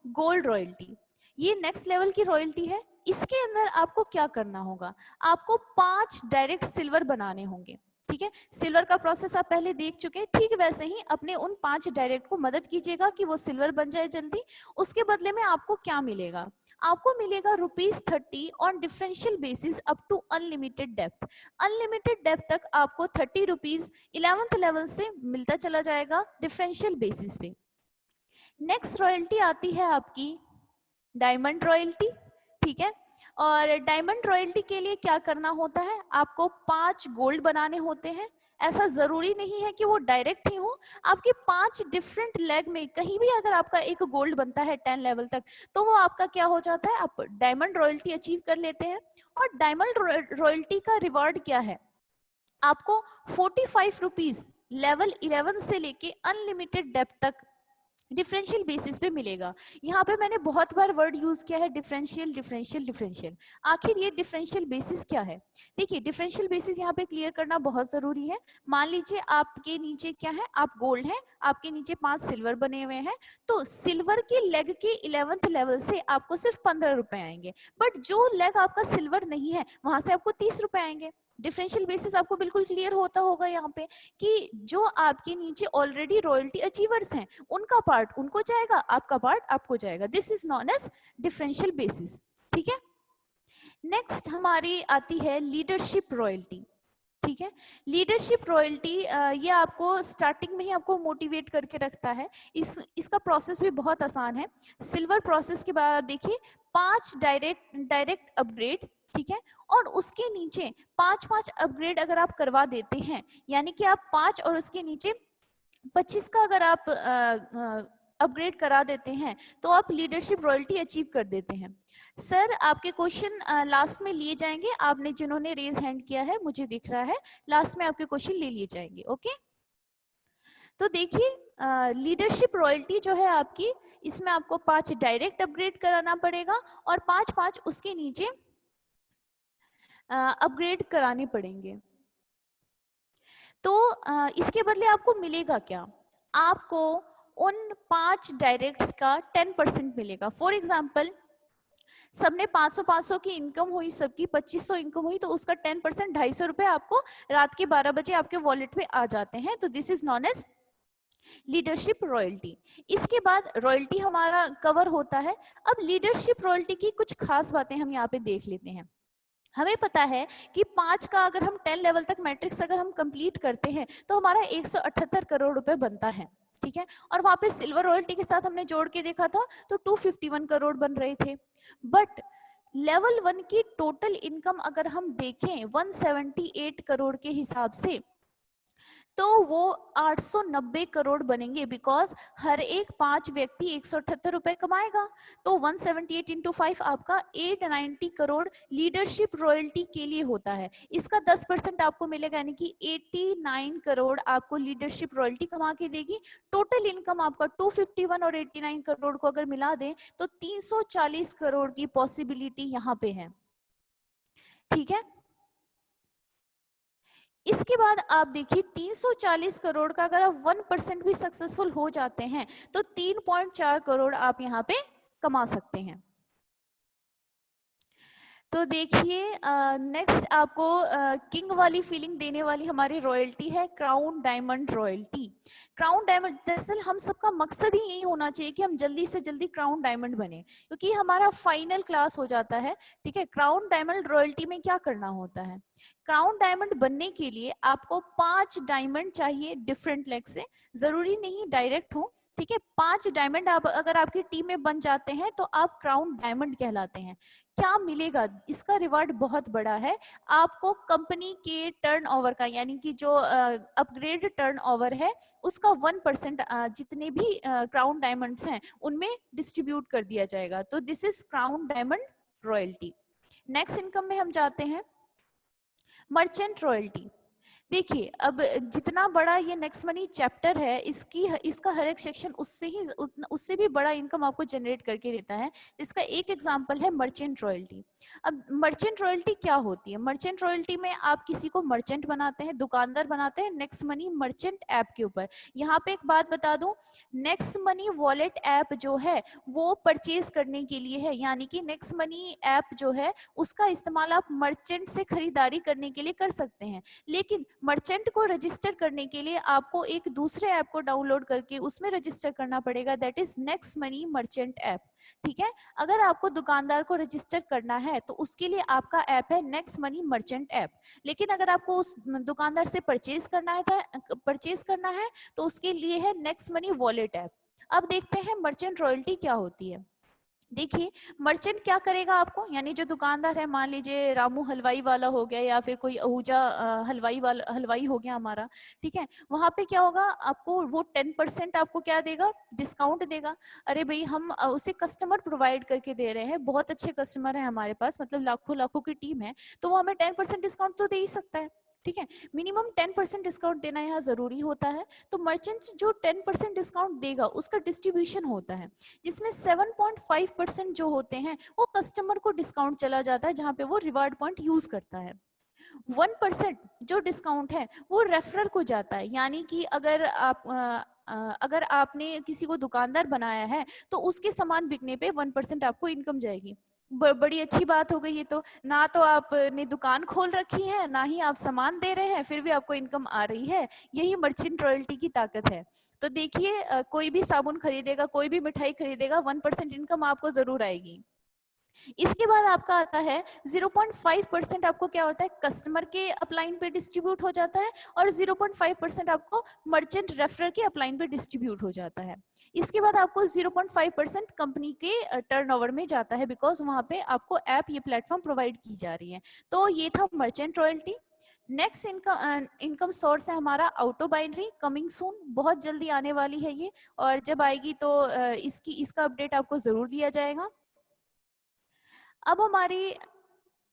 [SPEAKER 3] गोल्ड रॉयल्टी। ये नेक्स्ट लेवल की रॉयल्टी है। इसके अंदर आपको क्या करना होगा? आपको 5 डायरेक्ट सिल्वर बनाने होंगे, ठीक है, सिल्वर का प्रोसेस आप पहले देख चुके हैं। ठीक वैसे ही अपने उन 5 डायरेक्ट को मदद कीजिएगा कि वो सिल्वर बन जाए जल्दी। उसके बदले में आपको क्या मिलेगा? आपको मिलेगा ₹30 on differential basis up to unlimited depth. Unlimited depth तक आपको ₹30 11th लेवल से मिलता चला जाएगा डिफरेंशियल बेसिस पे। नेक्स्ट रॉयल्टी आती है आपकी डायमंड रॉयल्टी, ठीक है। और डायमंड रॉयल्टी के लिए क्या करना होता है? आपको 5 गोल्ड बनाने होते हैं। ऐसा जरूरी नहीं है कि वो डायरेक्ट ही हो, आपके 5 डिफरेंट लेग में कहीं भी अगर आपका एक गोल्ड बनता है 10 लेवल तक, तो वो आपका क्या हो जाता है, आप डायमंड रॉयल्टी अचीव कर लेते हैं। और डायमंड रॉयल्टी का रिवॉर्ड क्या है? आपको ₹45 लेवल 11 से लेके अनलिमिटेड डेप्थ तक डिफरेंशियल बेसिस पे मिलेगा। यहाँ पे मैंने बहुत बार वर्ड यूज किया है डिफरेंशियल डिफरेंशियल डिफरेंशियल। आखिर ये डिफरेंशियल बेसिस क्या है? देखिए, डिफरेंशियल बेसिस यहाँ पे क्लियर करना बहुत जरूरी है। मान लीजिए आपके नीचे क्या है, आप गोल्ड हैं, आपके नीचे 5 सिल्वर बने हुए हैं, तो सिल्वर के लेग के 11th लेवल से आपको सिर्फ ₹15 आएंगे। बट जो लेग आपका सिल्वर नहीं है वहां से आपको ₹30 आएंगे। डिफरेंशियल बेसिस आपको बिल्कुल क्लियर होता होगा यहाँ पे कि जो आपके नीचे ऑलरेडी रॉयल्टी अचीवर्स हैं उनका पार्ट उनको जाएगा, आपका पार्ट आपको जाएगा। This is known as differential basis, ठीक है। नेक्स्ट हमारी आती है लीडरशिप रॉयल्टी, ठीक है। लीडरशिप रॉयल्टी ये आपको स्टार्टिंग में ही आपको मोटिवेट करके रखता है। इसका प्रोसेस भी बहुत आसान है। सिल्वर प्रोसेस के बाद देखिए 5 डायरेक्ट अपग्रेड, ठीक है, और उसके नीचे 5-5 अपग्रेड अगर आप करवा देते हैं, यानी कि आप 5 और उसके नीचे 25 का अगर आप अपग्रेड करा देते हैं तो आप लीडरशिप रॉयल्टी अचीव कर देते हैं। सर आपके क्वेश्चन लास्ट में लिए जाएंगे, आपने जिन्होंने रेज हैंड किया है मुझे दिख रहा है, लास्ट में आपके क्वेश्चन ले लिए जाएंगे, ओके। तो देखिए लीडरशिप रॉयल्टी जो है आपकी, इसमें आपको 5 डायरेक्ट अपग्रेड कराना पड़ेगा और 5-5 उसके नीचे अपग्रेड कराने पड़ेंगे। तो इसके बदले आपको मिलेगा क्या? आपको उन 5 डायरेक्ट्स का 10% मिलेगा। फॉर एग्जाम्पल सबने 500 की इनकम हुई, सबकी 2500 इनकम हुई, तो उसका 10% ₹250 आपको रात के 12 बजे आपके वॉलेट में आ जाते हैं। तो this is known as leadership royalty. इसके बाद रॉयल्टी हमारा कवर होता है। अब लीडरशिप रॉयल्टी की कुछ खास बातें हम यहाँ पे देख लेते हैं। हमें पता है कि 5 का अगर हम 10 लेवल तक मैट्रिक्स अगर हम कंप्लीट करते हैं तो हमारा 178 करोड़ रुपए बनता है, ठीक है। और वहां पे सिल्वर रॉयल्टी के साथ हमने जोड़ के देखा था तो 251 करोड़ बन रहे थे। बट लेवल 1 की टोटल इनकम अगर हम देखें 178 करोड़ के हिसाब से, तो वो 890 करोड़ बनेंगे, बिकॉज हर एक 5 व्यक्ति 178 रुपए कमाएगा। तो 178 इंटू 5 आपका 890 करोड़ लीडरशिप रॉयल्टी के लिए होता है। इसका 10% आपको मिलेगा, यानी कि 89 करोड़ आपको लीडरशिप रॉयल्टी कमा के देगी। टोटल इनकम आपका 251 और 89 करोड़ को अगर मिला दें तो 340 करोड़ की पॉसिबिलिटी यहाँ पे है, ठीक है। इसके बाद आप देखिए 340 करोड़ का अगर आप 1% भी सक्सेसफुल हो जाते हैं तो 3.4 करोड़ आप यहाँ पे कमा सकते हैं। तो देखिए नेक्स्ट आपको किंग वाली फीलिंग देने वाली हमारी रॉयल्टी है crown diamond royalty. Crown diamond, दरअसल हम सबका मकसद ही यही होना चाहिए कि हम जल्दी से जल्दी क्राउन डायमंड बने, क्योंकि हमारा फाइनल क्लास हो जाता है, ठीक है। क्राउन डायमंड रॉयल्टी में क्या करना होता है? क्राउन डायमंड बनने के लिए आपको 5 डायमंड चाहिए डिफरेंट लेग से, जरूरी नहीं डायरेक्ट हो, ठीक है। 5 डायमंड आप अगर आपकी टीम में बन जाते हैं तो आप क्राउन डायमंड कहलाते हैं। क्या मिलेगा? इसका रिवार्ड बहुत बड़ा है। आपको कंपनी के टर्नओवर का, यानी कि जो अपग्रेड टर्नओवर है उसका 1% जितने भी क्राउन डायमंड्स हैं उनमें डिस्ट्रीब्यूट कर दिया जाएगा। तो this is crown diamond royalty. Next income में हम जाते हैं मर्चेंट रॉयल्टी। देखिए अब जितना बड़ा ये नेक्स्ट मनी चैप्टर है, इसका हर एक सेक्शन उससे भी बड़ा इनकम आपको जनरेट करके देता है। इसका एक एग्जांपल है मर्चेंट रॉयल्टी। अब मर्चेंट रॉयल्टी क्या होती है? मर्चेंट रॉयल्टी में आप किसी को मर्चेंट बनाते हैं, दुकानदार बनाते हैं नेक्स्ट मनी मर्चेंट ऐप के ऊपर। यहाँ पे एक बात बता दूं, नेक्स्ट मनी वॉलेट ऐप जो है वो परचेज करने के लिए है, यानी कि नेक्स्ट मनी ऐप जो है उसका इस्तेमाल आप मर्चेंट से खरीदारी करने के लिए कर सकते हैं। लेकिन मर्चेंट को रजिस्टर करने के लिए आपको एक दूसरे ऐप को डाउनलोड करके उसमें रजिस्टर करना पड़ेगा, that is next money merchant app. ठीक है, अगर आपको दुकानदार को रजिस्टर करना है तो उसके लिए आपका ऐप है नेक्स्ट मनी मर्चेंट ऐप। लेकिन अगर आपको उस दुकानदार से परचेज करना है तो उसके लिए है नेक्स्ट मनी वॉलेट ऐप। अब देखते हैं मर्चेंट रॉयल्टी क्या होती है। देखिए मर्चेंट क्या करेगा आपको, यानी जो दुकानदार है, मान लीजिए रामू हलवाई वाला हो गया या फिर कोई आहूजा हलवाई हो गया हमारा, ठीक है, वहां पे क्या होगा, आपको वो 10% आपको क्या देगा, डिस्काउंट देगा। अरे भाई हम उसे कस्टमर प्रोवाइड करके दे रहे हैं, बहुत अच्छे कस्टमर है हमारे पास, मतलब लाखों लाखों की टीम है, तो वो हमें 10% डिस्काउंट तो दे ही सकता है। ठीक है, मिनिमम 10% डिस्काउंट देना यहाँ जरूरी होता है। तो मर्चेंट जो 10% डिस्काउंट देगा उसका डिस्ट्रीब्यूशन होता है, जिसमें 7.5% जो होते हैं वो कस्टमर को डिस्काउंट चला जाता है, जहां पे वो रिवार्ड पॉइंट यूज करता है। 1% जो डिस्काउंट है वो रेफरर को जाता है, यानी कि अगर आपने किसी को दुकानदार बनाया है तो उसके सामान बिकने पे 1% आपको इनकम जाएगी। बड़ी अच्छी बात हो गई ये तो, ना तो आपने दुकान खोल रखी है ना ही आप सामान दे रहे हैं, फिर भी आपको इनकम आ रही है। यही मर्चेंट रॉयल्टी की ताकत है। तो देखिए कोई भी साबुन खरीदेगा, कोई भी मिठाई खरीदेगा, 1% इनकम आपको जरूर आएगी। इसके बाद आपका आता है 0.5% आपको क्या होता है, कस्टमर के अपलाइन पे डिस्ट्रीब्यूट हो जाता है, और 0.5% आपको मर्चेंट रेफरर के अपलाइन पे डिस्ट्रीब्यूट हो जाता है। इसके बाद आपको 0.5% कंपनी के टर्नओवर में जाता है, बिकॉज वहां पे आपको ऐप ये प्लेटफॉर्म प्रोवाइड की जा रही है। तो ये था merchant royalty. Next income source है हमारा ऑटो बाइनरी, कमिंग सून, बहुत जल्दी आने वाली है ये, और जब आएगी तो इसका अपडेट आपको जरूर दिया जाएगा। अब हमारी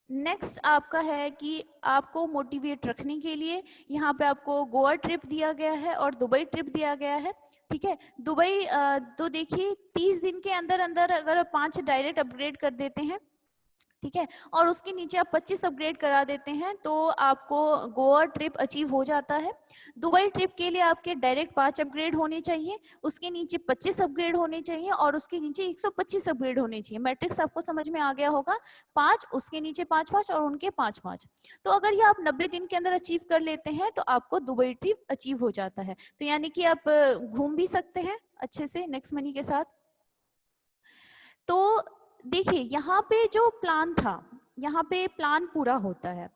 [SPEAKER 3] नेक्स्ट आपका है कि आपको मोटिवेट रखने के लिए यहाँ पे आपको गोवा ट्रिप दिया गया है और दुबई ट्रिप दिया गया है। ठीक है, दुबई तो देखिए 30 दिन के अंदर अंदर अगर 5 डायरेक्ट अपग्रेड कर देते हैं, ठीक है, और उसके नीचे आप 25 अपग्रेड करा देते हैं तो आपको गोवा ट्रिप अचीव हो जाता है। दुबई ट्रिप के लिए आपके डायरेक्ट 5 अपग्रेड होने चाहिए, उसके नीचे 25 अपग्रेड होने चाहिए, और उसके नीचे 125 अपग्रेड होने चाहिए। मैट्रिक्स आपको समझ में आ गया होगा, 5 उसके नीचे 5-5 और उनके 5-5। तो अगर ये आप 90 दिन के अंदर अचीव कर लेते हैं तो आपको दुबई ट्रिप अचीव हो जाता है। तो यानी कि आप घूम भी सकते हैं अच्छे से नेक्स्ट मनी के साथ। तो देखिए यहाँ पे जो प्लान था, यहाँ पे प्लान पूरा होता है।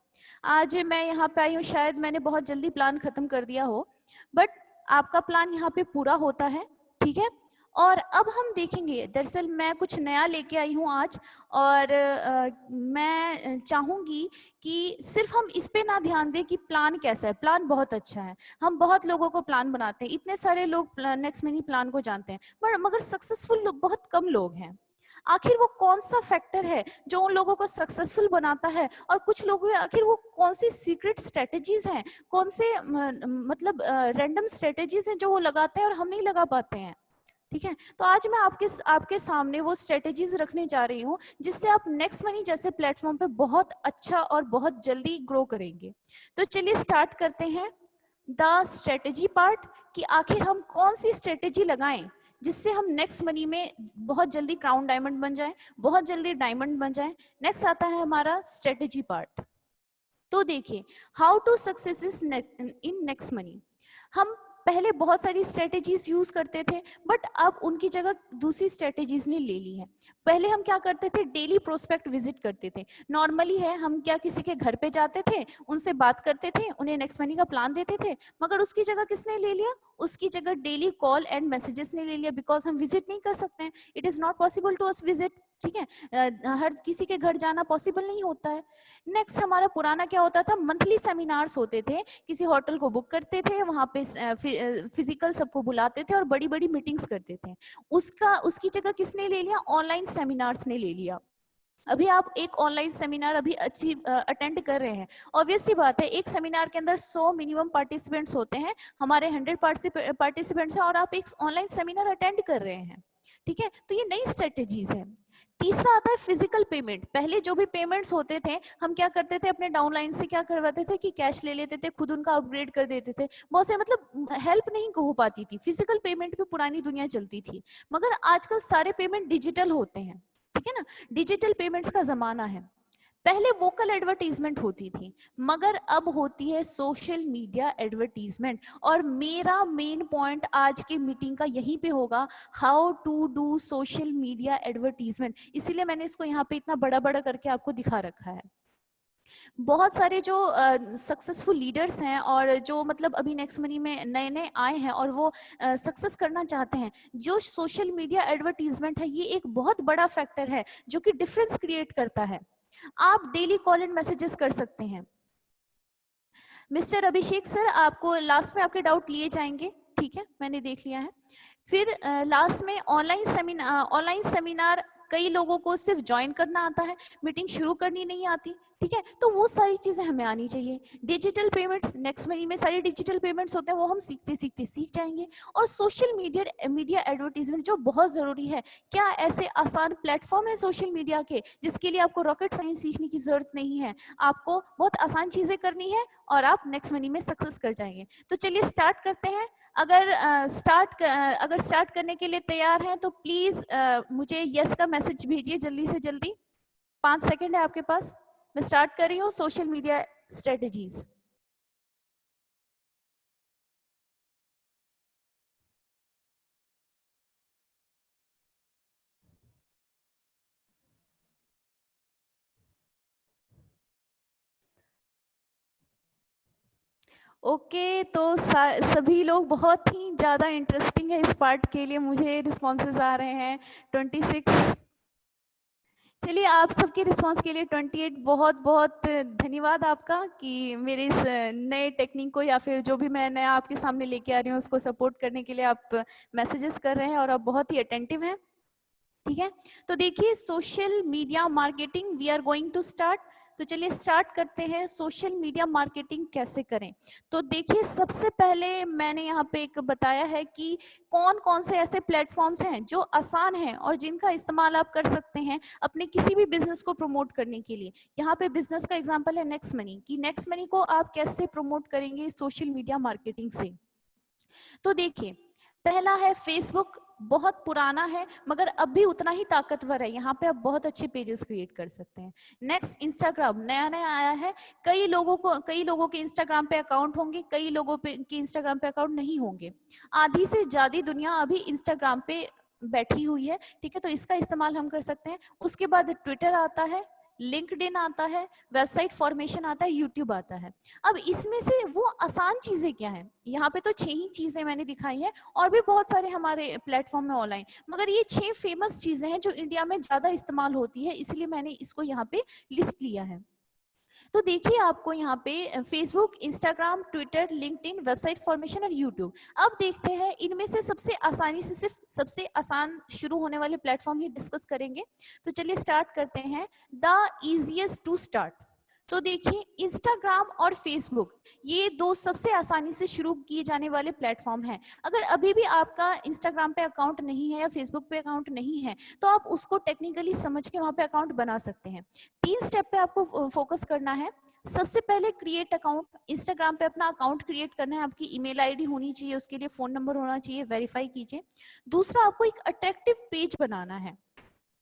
[SPEAKER 3] आज मैं यहाँ पे आई हूँ, शायद मैंने बहुत जल्दी प्लान खत्म कर दिया हो, बट आपका प्लान यहाँ पे पूरा होता है। ठीक है, और अब हम देखेंगे, दरअसल मैं कुछ नया लेके आई हूँ आज, और मैं चाहूंगी कि सिर्फ हम इस पे ना ध्यान दें कि प्लान कैसा है। प्लान बहुत अच्छा है, हम बहुत लोगों को प्लान बनाते हैं, इतने सारे लोग नेक्स्ट मनी प्लान को जानते हैं, मगर सक्सेसफुल लोग बहुत कम लोग हैं। आखिर वो कौन सा फैक्टर है जो उन लोगों को सक्सेसफुल बनाता है, और कुछ लोगों आखिर वो कौन सी सीक्रेट स्ट्रेटेजीज हैं, कौन से मतलब रैंडम स्ट्रेटेजीज हैं जो वो लगाते हैं और हम नहीं लगा पाते हैं। ठीक है, तो आज मैं आपके सामने वो स्ट्रेटेजीज रखने जा रही हूँ जिससे आप नेक्स्ट मनी जैसे प्लेटफॉर्म पे बहुत अच्छा और बहुत जल्दी ग्रो करेंगे। तो चलिए स्टार्ट करते हैं द स्ट्रेटेजी पार्ट, कि आखिर हम कौन सी स्ट्रेटेजी लगाएं जिससे हम नेक्स्ट मनी में बहुत जल्दी क्राउन डायमंड बन जाएं, बहुत जल्दी डायमंड बन जाएं। नेक्स्ट आता है हमारा स्ट्रेटेजी पार्ट। तो देखिए, how to success in next money. हम पहले बहुत सारी स्ट्रेटेजीज यूज करते थे, बट अब उनकी जगह दूसरी स्ट्रेटेजीज ने ले ली है। पहले हम क्या करते थे, डेली प्रोस्पेक्ट विजिट करते थे। नॉर्मली है हम क्या किसी के घर पे जाते थे, उनसे बात करते थे, उन्हें नेक्स्ट मनी का प्लान देते थे, मगर उसकी जगह किसने ले लिया, उसकी जगह डेली कॉल एंड मैसेजेस ने ले लिया, बिकॉज हम विजिट नहीं कर सकते हैं, it is not possible to us visit. ठीक है, हर किसी के घर जाना पॉसिबल नहीं होता है। नेक्स्ट हमारा पुराना क्या होता था, मंथली सेमिनार्स होते थे, किसी होटल को बुक करते थे, वहां पे फिजिकल सबको बुलाते थे और बड़ी बड़ी मीटिंग्स करते थे। उसकी जगह किसने ले लिया, ऑनलाइन सेमिनार्स ने ले लिया। अभी आप एक ऑनलाइन सेमिनार अभी अटेंड कर रहे हैं, ऑब्वियस सी बात है, एक सेमिनार के अंदर 100 मिनिमम पार्टिसिपेंट्स होते हैं, हमारे 100 पार्टिसिपेंट्स हैं, और आप एक ऑनलाइन सेमिनार अटेंड कर रहे हैं। ठीक है, तो ये नई स्ट्रेटेजीज है। तीसरा आता है फिजिकल पेमेंट। पहले जो भी पेमेंट्स होते थे हम क्या करते थे, अपने डाउनलाइन से क्या करवाते थे कि कैश ले लेते थे, खुद उनका अपग्रेड कर देते थे, बहुत से मतलब हेल्प नहीं हो पाती थी। फिजिकल पेमेंट पे पुरानी दुनिया चलती थी, मगर आजकल सारे पेमेंट डिजिटल होते हैं, ठीक है ना, डिजिटल पेमेंट्स का जमाना है। पहले वोकल एडवर्टीजमेंट होती थी, मगर अब होती है सोशल मीडिया एडवर्टीजमेंट। और मेरा मेन पॉइंट आज के मीटिंग का यहीं पे होगा, how to do social media advertisement. इसीलिए मैंने इसको यहाँ पे इतना बड़ा बड़ा करके आपको दिखा रखा है। बहुत सारे जो सक्सेसफुल लीडर्स हैं और जो मतलब अभी नेक्स्ट मनी में नए नए आए हैं और वो सक्सेस करना चाहते हैं, जो सोशल मीडिया एडवर्टीजमेंट है ये एक बहुत बड़ा फैक्टर है जो कि डिफरेंस क्रिएट करता है। आप डेली कॉल एंड मैसेजेस कर सकते हैं। मिस्टर अभिषेक सर, आपको लास्ट में आपके डाउट लिए जाएंगे, ठीक है, मैंने देख लिया है। फिर लास्ट में ऑनलाइन सेमिनार कई लोगों को सिर्फ ज्वाइन करना आता है, मीटिंग शुरू करनी नहीं आती, ठीक है, तो वो सारी चीजें हमें आनी चाहिए। डिजिटल पेमेंट्स, नेक्स्ट मनी में सारी डिजिटल पेमेंट्स होते हैं, वो हम सीखते सीखते सीख जाएंगे। और सोशल मीडिया एडवर्टीजमेंट जो बहुत जरूरी है। क्या ऐसे आसान प्लेटफॉर्म है सोशल मीडिया के जिसके लिए आपको रॉकेट साइंस सीखने की जरूरत नहीं है, आपको बहुत आसान चीजें करनी है और आप नेक्स्ट मनी में सक्सेस कर जाएंगे। तो चलिए स्टार्ट करते हैं। अगर स्टार्ट करने के लिए तैयार हैं तो प्लीज मुझे यस का मैसेज भेजिए जल्दी से जल्दी। 5 सेकंड है आपके पास। मैं स्टार्ट कर रही हूँ सोशल मीडिया स्ट्रेटेजीज। ओके, तो सभी लोग बहुत ही ज्यादा इंटरेस्टिंग है इस पार्ट के लिए, मुझे रिस्पॉन्सेज आ रहे हैं 26। चलिए, आप सबके रिस्पांस के लिए 28 बहुत बहुत धन्यवाद आपका कि मेरे इस नए टेक्निक को या फिर जो भी मैं नया आपके सामने लेके आ रही हूँ उसको सपोर्ट करने के लिए आप मैसेजेस कर रहे हैं और आप बहुत ही अटेंटिव हैं, ठीक है। तो देखिए, social media marketing we are going to start. तो चलिए स्टार्ट करते हैं, सोशल मीडिया मार्केटिंग कैसे करें। तो देखिए, सबसे पहले मैंने यहाँ पे एक बताया है कि कौन कौन से ऐसे प्लेटफॉर्म्स हैं जो आसान हैं और जिनका इस्तेमाल आप कर सकते हैं अपने किसी भी बिजनेस को प्रमोट करने के लिए। यहाँ पे बिजनेस का एग्जांपल है नेक्स्ट मनी, कि नेक्स्ट मनी को आप कैसे प्रमोट करेंगे सोशल मीडिया मार्केटिंग से। तो देखिए, पहला है फेसबुक, बहुत पुराना है मगर अब भी उतना ही ताकतवर है, यहाँ पे आप बहुत अच्छे पेजेस क्रिएट कर सकते हैं। नेक्स्ट इंस्टाग्राम, नया नया आया है, कई लोगों के इंस्टाग्राम पे अकाउंट होंगे, कई लोगों के इंस्टाग्राम पे अकाउंट नहीं होंगे। आधी से ज्यादा दुनिया अभी इंस्टाग्राम पे बैठी हुई है, ठीक है, तो इसका इस्तेमाल हम कर सकते हैं। उसके बाद ट्विटर आता है, लिंक्डइन आता है, वेबसाइट फॉर्मेशन आता है, यूट्यूब आता है। अब इसमें से वो आसान चीजें क्या है, यहाँ पे तो 6 ही चीजें मैंने दिखाई है और भी बहुत सारे हमारे प्लेटफॉर्म में ऑनलाइन, मगर ये 6 फेमस चीजें हैं जो इंडिया में ज्यादा इस्तेमाल होती है, इसलिए मैंने इसको यहाँ पे लिस्ट लिया है। तो देखिए, आपको यहाँ पे Facebook, Instagram, Twitter, LinkedIn, website formation और यूट्यूब। अब देखते हैं इनमें से सिर्फ सबसे आसान शुरू होने वाले प्लेटफॉर्म ही डिस्कस करेंगे। तो चलिए स्टार्ट करते हैं, द इजिएस्ट टू स्टार्ट। तो देखिए, इंस्टाग्राम और फेसबुक ये दो सबसे आसानी से शुरू किए जाने वाले प्लेटफॉर्म हैं। अगर अभी भी आपका इंस्टाग्राम पे अकाउंट नहीं है या फेसबुक पे अकाउंट नहीं है तो आप उसको टेक्निकली समझ के वहां पे अकाउंट बना सकते हैं। 3 स्टेप पे आपको फोकस करना है। सबसे पहले क्रिएट अकाउंट। इंस्टाग्राम पे अपना अकाउंट क्रिएट करना है, आपकी ईमेल आईडी होनी चाहिए, उसके लिए फोन नंबर होना चाहिए, वेरीफाई कीजिए। दूसरा, आपको एक अट्रैक्टिव पेज बनाना है।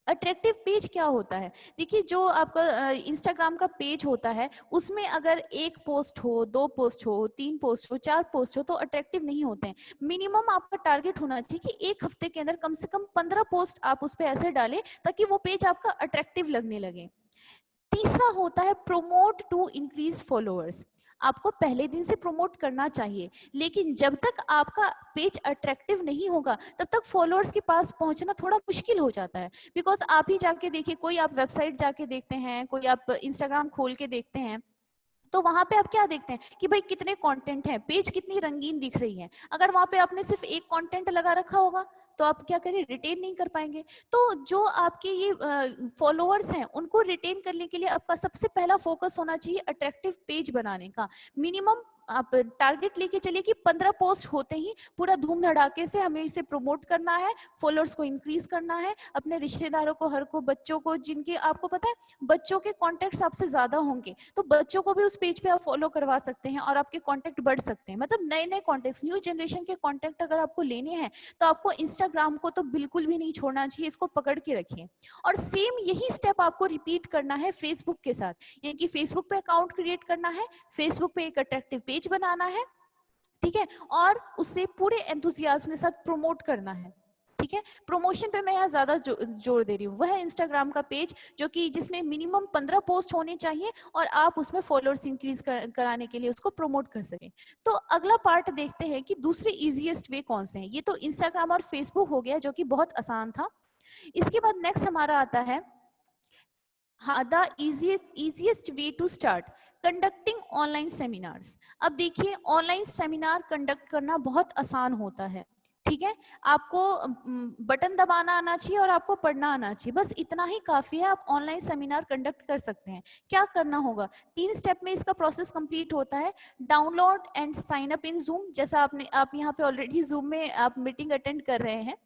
[SPEAKER 3] अट्रैक्टिव पेज क्या होता है, देखिए, जो आपका इंस्टाग्राम का पेज होता है उसमें अगर 1 पोस्ट हो, 2 पोस्ट हो, 3 पोस्ट हो, 4 पोस्ट हो तो अट्रैक्टिव नहीं होते हैं। मिनिमम आपका टारगेट होना चाहिए कि 1 हफ्ते के अंदर कम से कम 15 पोस्ट आप उस पर ऐसे डालें ताकि वो पेज आपका अट्रैक्टिव लगने लगे। तीसरा होता है प्रोमोट टू इंक्रीज फॉलोअर्स। आपको पहले दिन से प्रमोट करना चाहिए, लेकिन जब तक आपका पेज अट्रैक्टिव नहीं होगा तब तक फॉलोअर्स के पास पहुंचना थोड़ा मुश्किल हो जाता है। बिकॉज आप ही जाके देखिए, कोई आप वेबसाइट जाके देखते हैं, कोई आप इंस्टाग्राम खोल के देखते हैं, तो वहां पे आप क्या देखते हैं कि भाई कितने कंटेंट हैं, पेज कितनी रंगीन दिख रही है। अगर वहां पे आपने सिर्फ एक कंटेंट लगा रखा होगा तो आप क्या करें, रिटेन नहीं कर पाएंगे। तो जो आपके ये फॉलोअर्स हैं उनको रिटेन करने के लिए आपका सबसे पहला फोकस होना चाहिए अट्रैक्टिव पेज बनाने का। मिनिमम आप टारगेट लेके चलिए कि 15 पोस्ट होते ही पूरा धूम धड़ाके से हमें इसे प्रमोट करना है, फॉलोअर्स को इंक्रीज करना है, अपने रिश्तेदारों को, हर को, बच्चों को, जिनके आपको पता है बच्चों के कॉन्टेक्ट्स आपसे ज्यादा होंगे तो बच्चों को भी उस पेज पे आप फॉलो करवा सकते हैं और आपके कॉन्टेक्ट बढ़ सकते हैं। मतलब नए नए कॉन्टेक्ट, न्यू जनरेशन के कॉन्टेक्ट अगर आपको लेने हैं तो आपको इंस्टाग्राम को तो बिल्कुल भी नहीं छोड़ना चाहिए, इसको पकड़ के रखिए। और सेम यही स्टेप आपको रिपीट करना है फेसबुक के साथ, यानी कि फेसबुक पे अकाउंट क्रिएट करना है, फेसबुक पे एक अट्रैक्टिव पेज बनाना है, ठीक है, और उसे पूरे एंथुसियाज्म के साथ प्रमोट करना है। ठीक है, प्रमोशन पे मैं यहाँ ज्यादा जोर दे रही हूँ। वह इंस्टाग्राम का पेज जो कि जिसमें मिनिमम 15 पोस्ट होने चाहिए और आप उसमें फॉलोअर्स इंक्रीज कराने के लिए उसको प्रमोट कर सकें। तो अगला पार्ट देखते हैं कि दूसरे इजीएस्ट वे कौन से हैं। ये तो इंस्टाग्राम और फेसबुक हो गया जो कि बहुत आसान था। इसके बाद नेक्स्ट हमारा आता है the easiest way to start conducting online seminars। अब देखिए ऑनलाइन सेमिनार कंडक्ट करना बहुत आसान होता है, ठीक है। आपको बटन दबाना आना चाहिए और आपको पढ़ना आना चाहिए, बस इतना ही काफी है। आप ऑनलाइन सेमिनार कंडक्ट कर सकते हैं। क्या करना होगा, 3 स्टेप में इसका प्रोसेस कंप्लीट होता है। Download and sign up in Zoom, जैसा आप यहाँ पे ऑलरेडी जूम में आप मीटिंग अटेंड कर रहे हैं,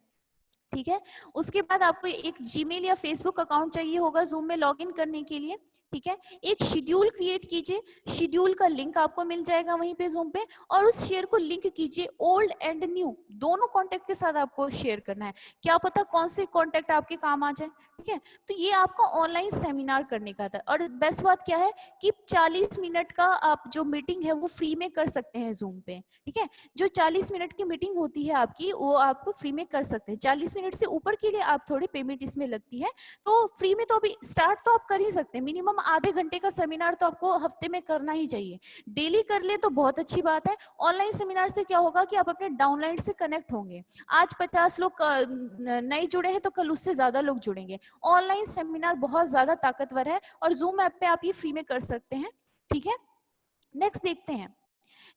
[SPEAKER 3] ठीक है। उसके बाद आपको एक जीमेल या फेसबुक अकाउंट चाहिए होगा जूम में लॉगिन करने के लिए, ठीक है। एक शेड्यूल क्रिएट कीजिए, शेड्यूल का लिंक आपको मिल जाएगा वहीं पे जूम पे, और उस शेयर को लिंक कीजिए ओल्ड एंड न्यू दोनों कॉन्टेक्ट के साथ आपको शेयर करना है। क्या पता कौन से कॉन्टेक्ट आपके काम आ जाए, ठीक है। तो ये आपका ऑनलाइन सेमिनार करने का था। और बेस्ट बात क्या है कि 40 मिनट का आप जो मीटिंग है वो फ्री में कर सकते हैं जूम पे, ठीक है। जो 40 मिनट की मीटिंग होती है आपकी वो आप फ्री में कर सकते हैं। 40 मिनट से ऊपर के लिए आप थोड़ी पेमेंट इसमें लगती है, तो फ्री में तो अभी स्टार्ट तो आप कर ही सकते हैं। मिनिमम आधे घंटे का सेमिनार तो आपको हफ्ते में करना ही चाहिए। डेली कर ले तो बहुत अच्छी बात है। ऑनलाइन सेमिनार से क्या होगा कि आप अपने डाउनलाइन से कनेक्ट होंगे। आज 50 लोग नए जुड़े हैं तो कल उससे ज्यादा लोग जुड़ेंगे। ऑनलाइन सेमिनार बहुत ज्यादा ताकतवर है और जूम ऐप पे आप ये फ्री में कर सकते हैं, ठीक है। नेक्स्ट देखते हैं।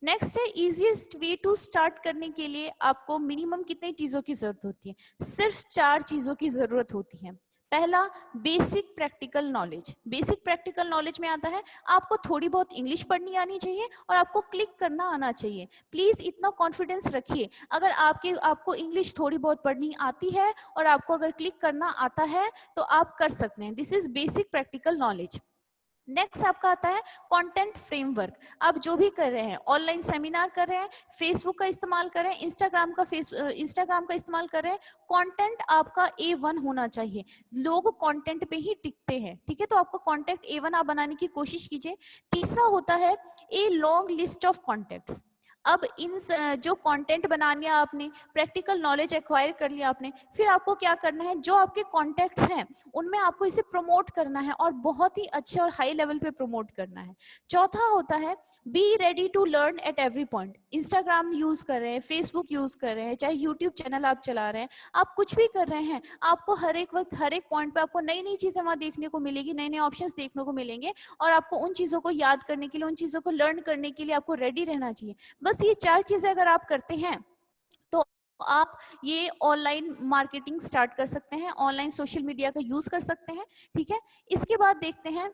[SPEAKER 3] नेक्स्ट है इजीएस्ट वे टू स्टार्ट करने के लिए आपको मिनिमम कितनी चीजों की जरूरत होती है, सिर्फ 4 चीजों की जरूरत होती है। पहला, basic practical knowledge. Basic practical knowledge में आता है आपको थोड़ी बहुत इंग्लिश पढ़नी आनी चाहिए और आपको क्लिक करना आना चाहिए। प्लीज इतना कॉन्फिडेंस रखिए, अगर आपको इंग्लिश थोड़ी बहुत पढ़नी आती है और आपको अगर क्लिक करना आता है तो आप कर सकते हैं। This is basic practical knowledge. Next आपका आता है कंटेंट फ्रेमवर्क। आप जो भी कर रहे हैं, ऑनलाइन सेमिनार कर रहे हैं, फेसबुक का इस्तेमाल कर रहे हैं, इंस्टाग्राम का इस्तेमाल कर रहे हैं, कंटेंट आपका A1 होना चाहिए। लोग कंटेंट पे ही टिकते हैं, ठीक है। तो आपको कंटेंट A1 आप बनाने की कोशिश कीजिए। तीसरा होता है a long list of contacts. अब इन जो कंटेंट बना लिया आपने, प्रैक्टिकल नॉलेज एक्वायर कर लिया आपने, फिर आपको क्या करना है, जो आपके कॉन्टेक्ट्स हैं उनमें आपको इसे प्रमोट करना है और बहुत ही अच्छे और हाई लेवल पे प्रमोट करना है। चौथा होता है be ready to learn at every point. Instagram use कर रहे हैं, फेसबुक यूज कर रहे हैं, चाहे यूट्यूब चैनल आप चला रहे हैं, आप कुछ भी कर रहे हैं, आपको हर एक वक्त हर एक पॉइंट पे आपको नई नई चीजें वहां देखने को मिलेगी, नए नए ऑप्शंस देखने को मिलेंगे और आपको उन चीजों को याद करने के लिए, उन चीजों को लर्न करने के लिए आपको रेडी रहना चाहिए। बस ये 4 चीजें अगर आप करते हैं तो आप ये ऑनलाइन मार्केटिंग स्टार्ट कर सकते हैं, ऑनलाइन सोशल मीडिया का यूज कर सकते हैं, ठीक है। इसके बाद देखते हैं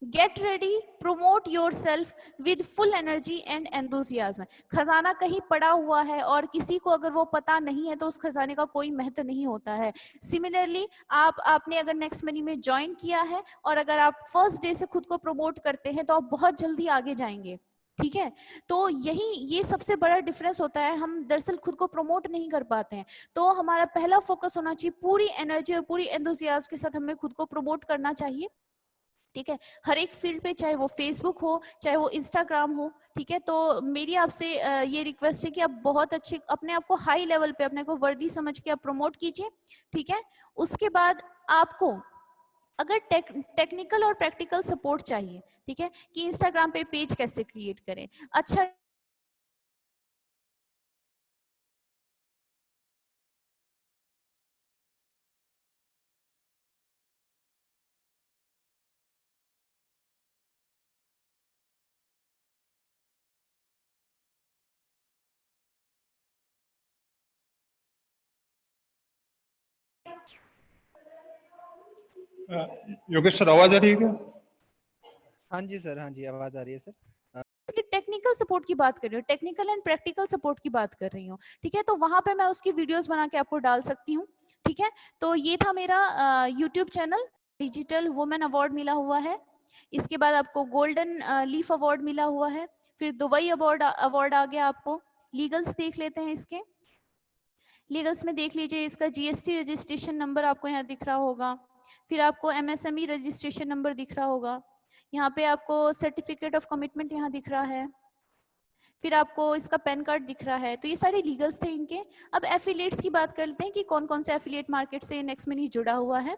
[SPEAKER 3] get ready, promote your self with full energy and enthusiasm. खजाना कहीं पड़ा हुआ है और किसी को अगर वो पता नहीं है तो उस खजाने का कोई महत्व नहीं होता है। सिमिलरली आपने अगर नेक्स्ट मनी में ज्वाइन किया है और अगर आप फर्स्ट डे से खुद को प्रमोट करते हैं तो आप बहुत जल्दी आगे जाएंगे, ठीक है। तो ये सबसे बड़ा डिफरेंस होता है, हम दरअसल खुद को प्रमोट नहीं कर पाते हैं। तो हमारा पहला फोकस होना चाहिए, पूरी एनर्जी और पूरी एंथुसियाज्म के साथ हमें खुद को प्रमोट करना चाहिए, ठीक है। हर एक फील्ड पे, चाहे वो फेसबुक हो चाहे वो इंस्टाग्राम हो, ठीक है। तो मेरी आपसे ये रिक्वेस्ट है कि आप बहुत अच्छे अपने आप को हाई लेवल पे, अपने को वर्दी समझ के आप प्रमोट कीजिए, ठीक है। उसके बाद आपको अगर टेक्निकल और प्रैक्टिकल सपोर्ट चाहिए, ठीक है, कि इंस्टाग्राम पे पेज कैसे क्रिएट करें, अच्छा
[SPEAKER 2] योगेश सर, आवाज आ रही है क्या?
[SPEAKER 1] हाँ जी सर, हाँ जी, आवाज आ रही है सर।
[SPEAKER 3] टेक्निकल टेक्निकल सपोर्ट की बात कर रही हूँ, टेक्निकल एंड प्रैक्टिकल सपोर्ट की बात कर रही हूँ, ठीक है। तो वहां पे मैं उसकी वीडियोस बना के आपको डाल सकती हूँ, ठीक है। तो ये था मेरा YouTube channel. Digital women award मिला हुआ है, इसके बाद आपको गोल्डन लीफ अवार्ड मिला हुआ है, फिर दुबई अवार्ड आ गया आपको। लीगल्स देख लेते हैं इसके। लीगल्स में देख लीजिए, इसका जीएसटी रजिस्ट्रेशन नंबर आपको यहाँ दिख रहा होगा, फिर आपको एमएसएमई रजिस्ट्रेशन नंबर दिख रहा होगा, यहाँ पे आपको सर्टिफिकेट ऑफ कमिटमेंट यहाँ दिख रहा है, फिर आपको इसका पैन कार्ड दिख रहा है। तो ये सारे लीगल्स थे इनके। अब एफिलिएट्स की बात कर लेते हैं कि कौन कौन से एफिलिएट मार्केट से नेक्स्ट मनी जुड़ा हुआ है।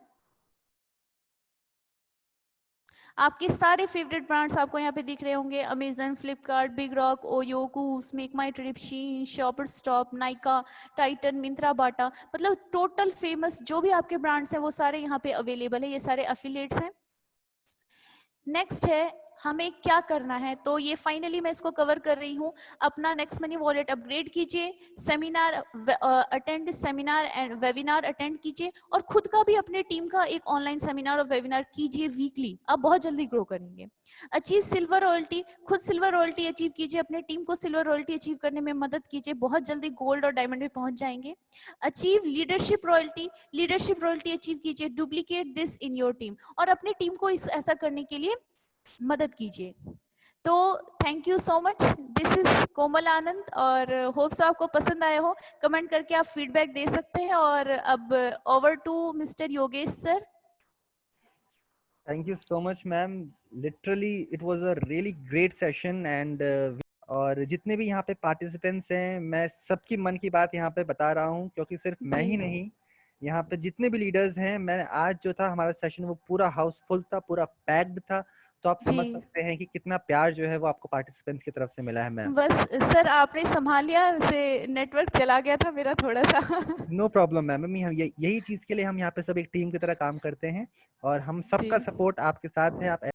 [SPEAKER 3] आपके सारे फेवरेट ब्रांड्स आपको यहाँ पे दिख रहे होंगे, Amazon, Flipkart, big rock, Oyo, कूव्स, make my trip, Shein, shopper stop, Nykaa, Titan, Myntra, Bata, मतलब टोटल फेमस जो भी आपके ब्रांड्स हैं वो सारे यहाँ पे अवेलेबल है, ये सारे एफिलिएट्स हैं। नेक्स्ट है हमें क्या करना है, तो ये फाइनली मैं इसको कवर कर रही हूँ। अपना नेक्स्ट मनी वॉलेट अपग्रेड कीजिए, seminar seminar and webinar attend कीजिए, और खुद का भी अपने टीम का एक ऑनलाइन सेमिनार और वेबिनार कीजिए वीकली, आप बहुत जल्दी ग्रो करेंगे। अचीव सिल्वर रॉयल्टी, खुद सिल्वर रॉयल्टी अचीव कीजिए, अपने टीम को सिल्वर रॉयल्टी अचीव करने में मदद कीजिए, बहुत जल्दी गोल्ड और डायमंड में पहुंच जाएंगे। अचीव लीडरशिप रॉयल्टी अचीव कीजिए, duplicate this in your team, और अपनी टीम को ऐसा करने के लिए मदद कीजिए। तो thank you so much, this is Komal Anand, और होप्स आपको पसंद आया हो। कमेंट करके आप फीडबैक दे सकते हैं। और अब over to mister Yogesh sir.
[SPEAKER 1] Thank you so much ma'am, literally it was a really great session and और जितने भी यहाँ पे पार्टिसिपेंट्स हैं, मैं सबकी मन की बात यहाँ पे बता रहा हूँ, क्योंकि सिर्फ मैं ही नहीं, यहाँ पे जितने भी लीडर्स हैं, मैं आज जो था हमारा सेशन वो पूरा हाउसफुल था, पूरा पैक्ड था। तो आप समझ सकते हैं कि कितना प्यार जो है वो आपको पार्टिसिपेंट्स की तरफ से मिला है मैम।
[SPEAKER 3] बस सर आपने संभाल लिया, वैसे नेटवर्क चला गया था मेरा थोड़ा सा।
[SPEAKER 1] नो प्रॉब्लम मैम, यही चीज के लिए हम यहाँ पे सब एक टीम की तरह काम करते हैं, और हम सबका सपोर्ट आपके साथ है। आप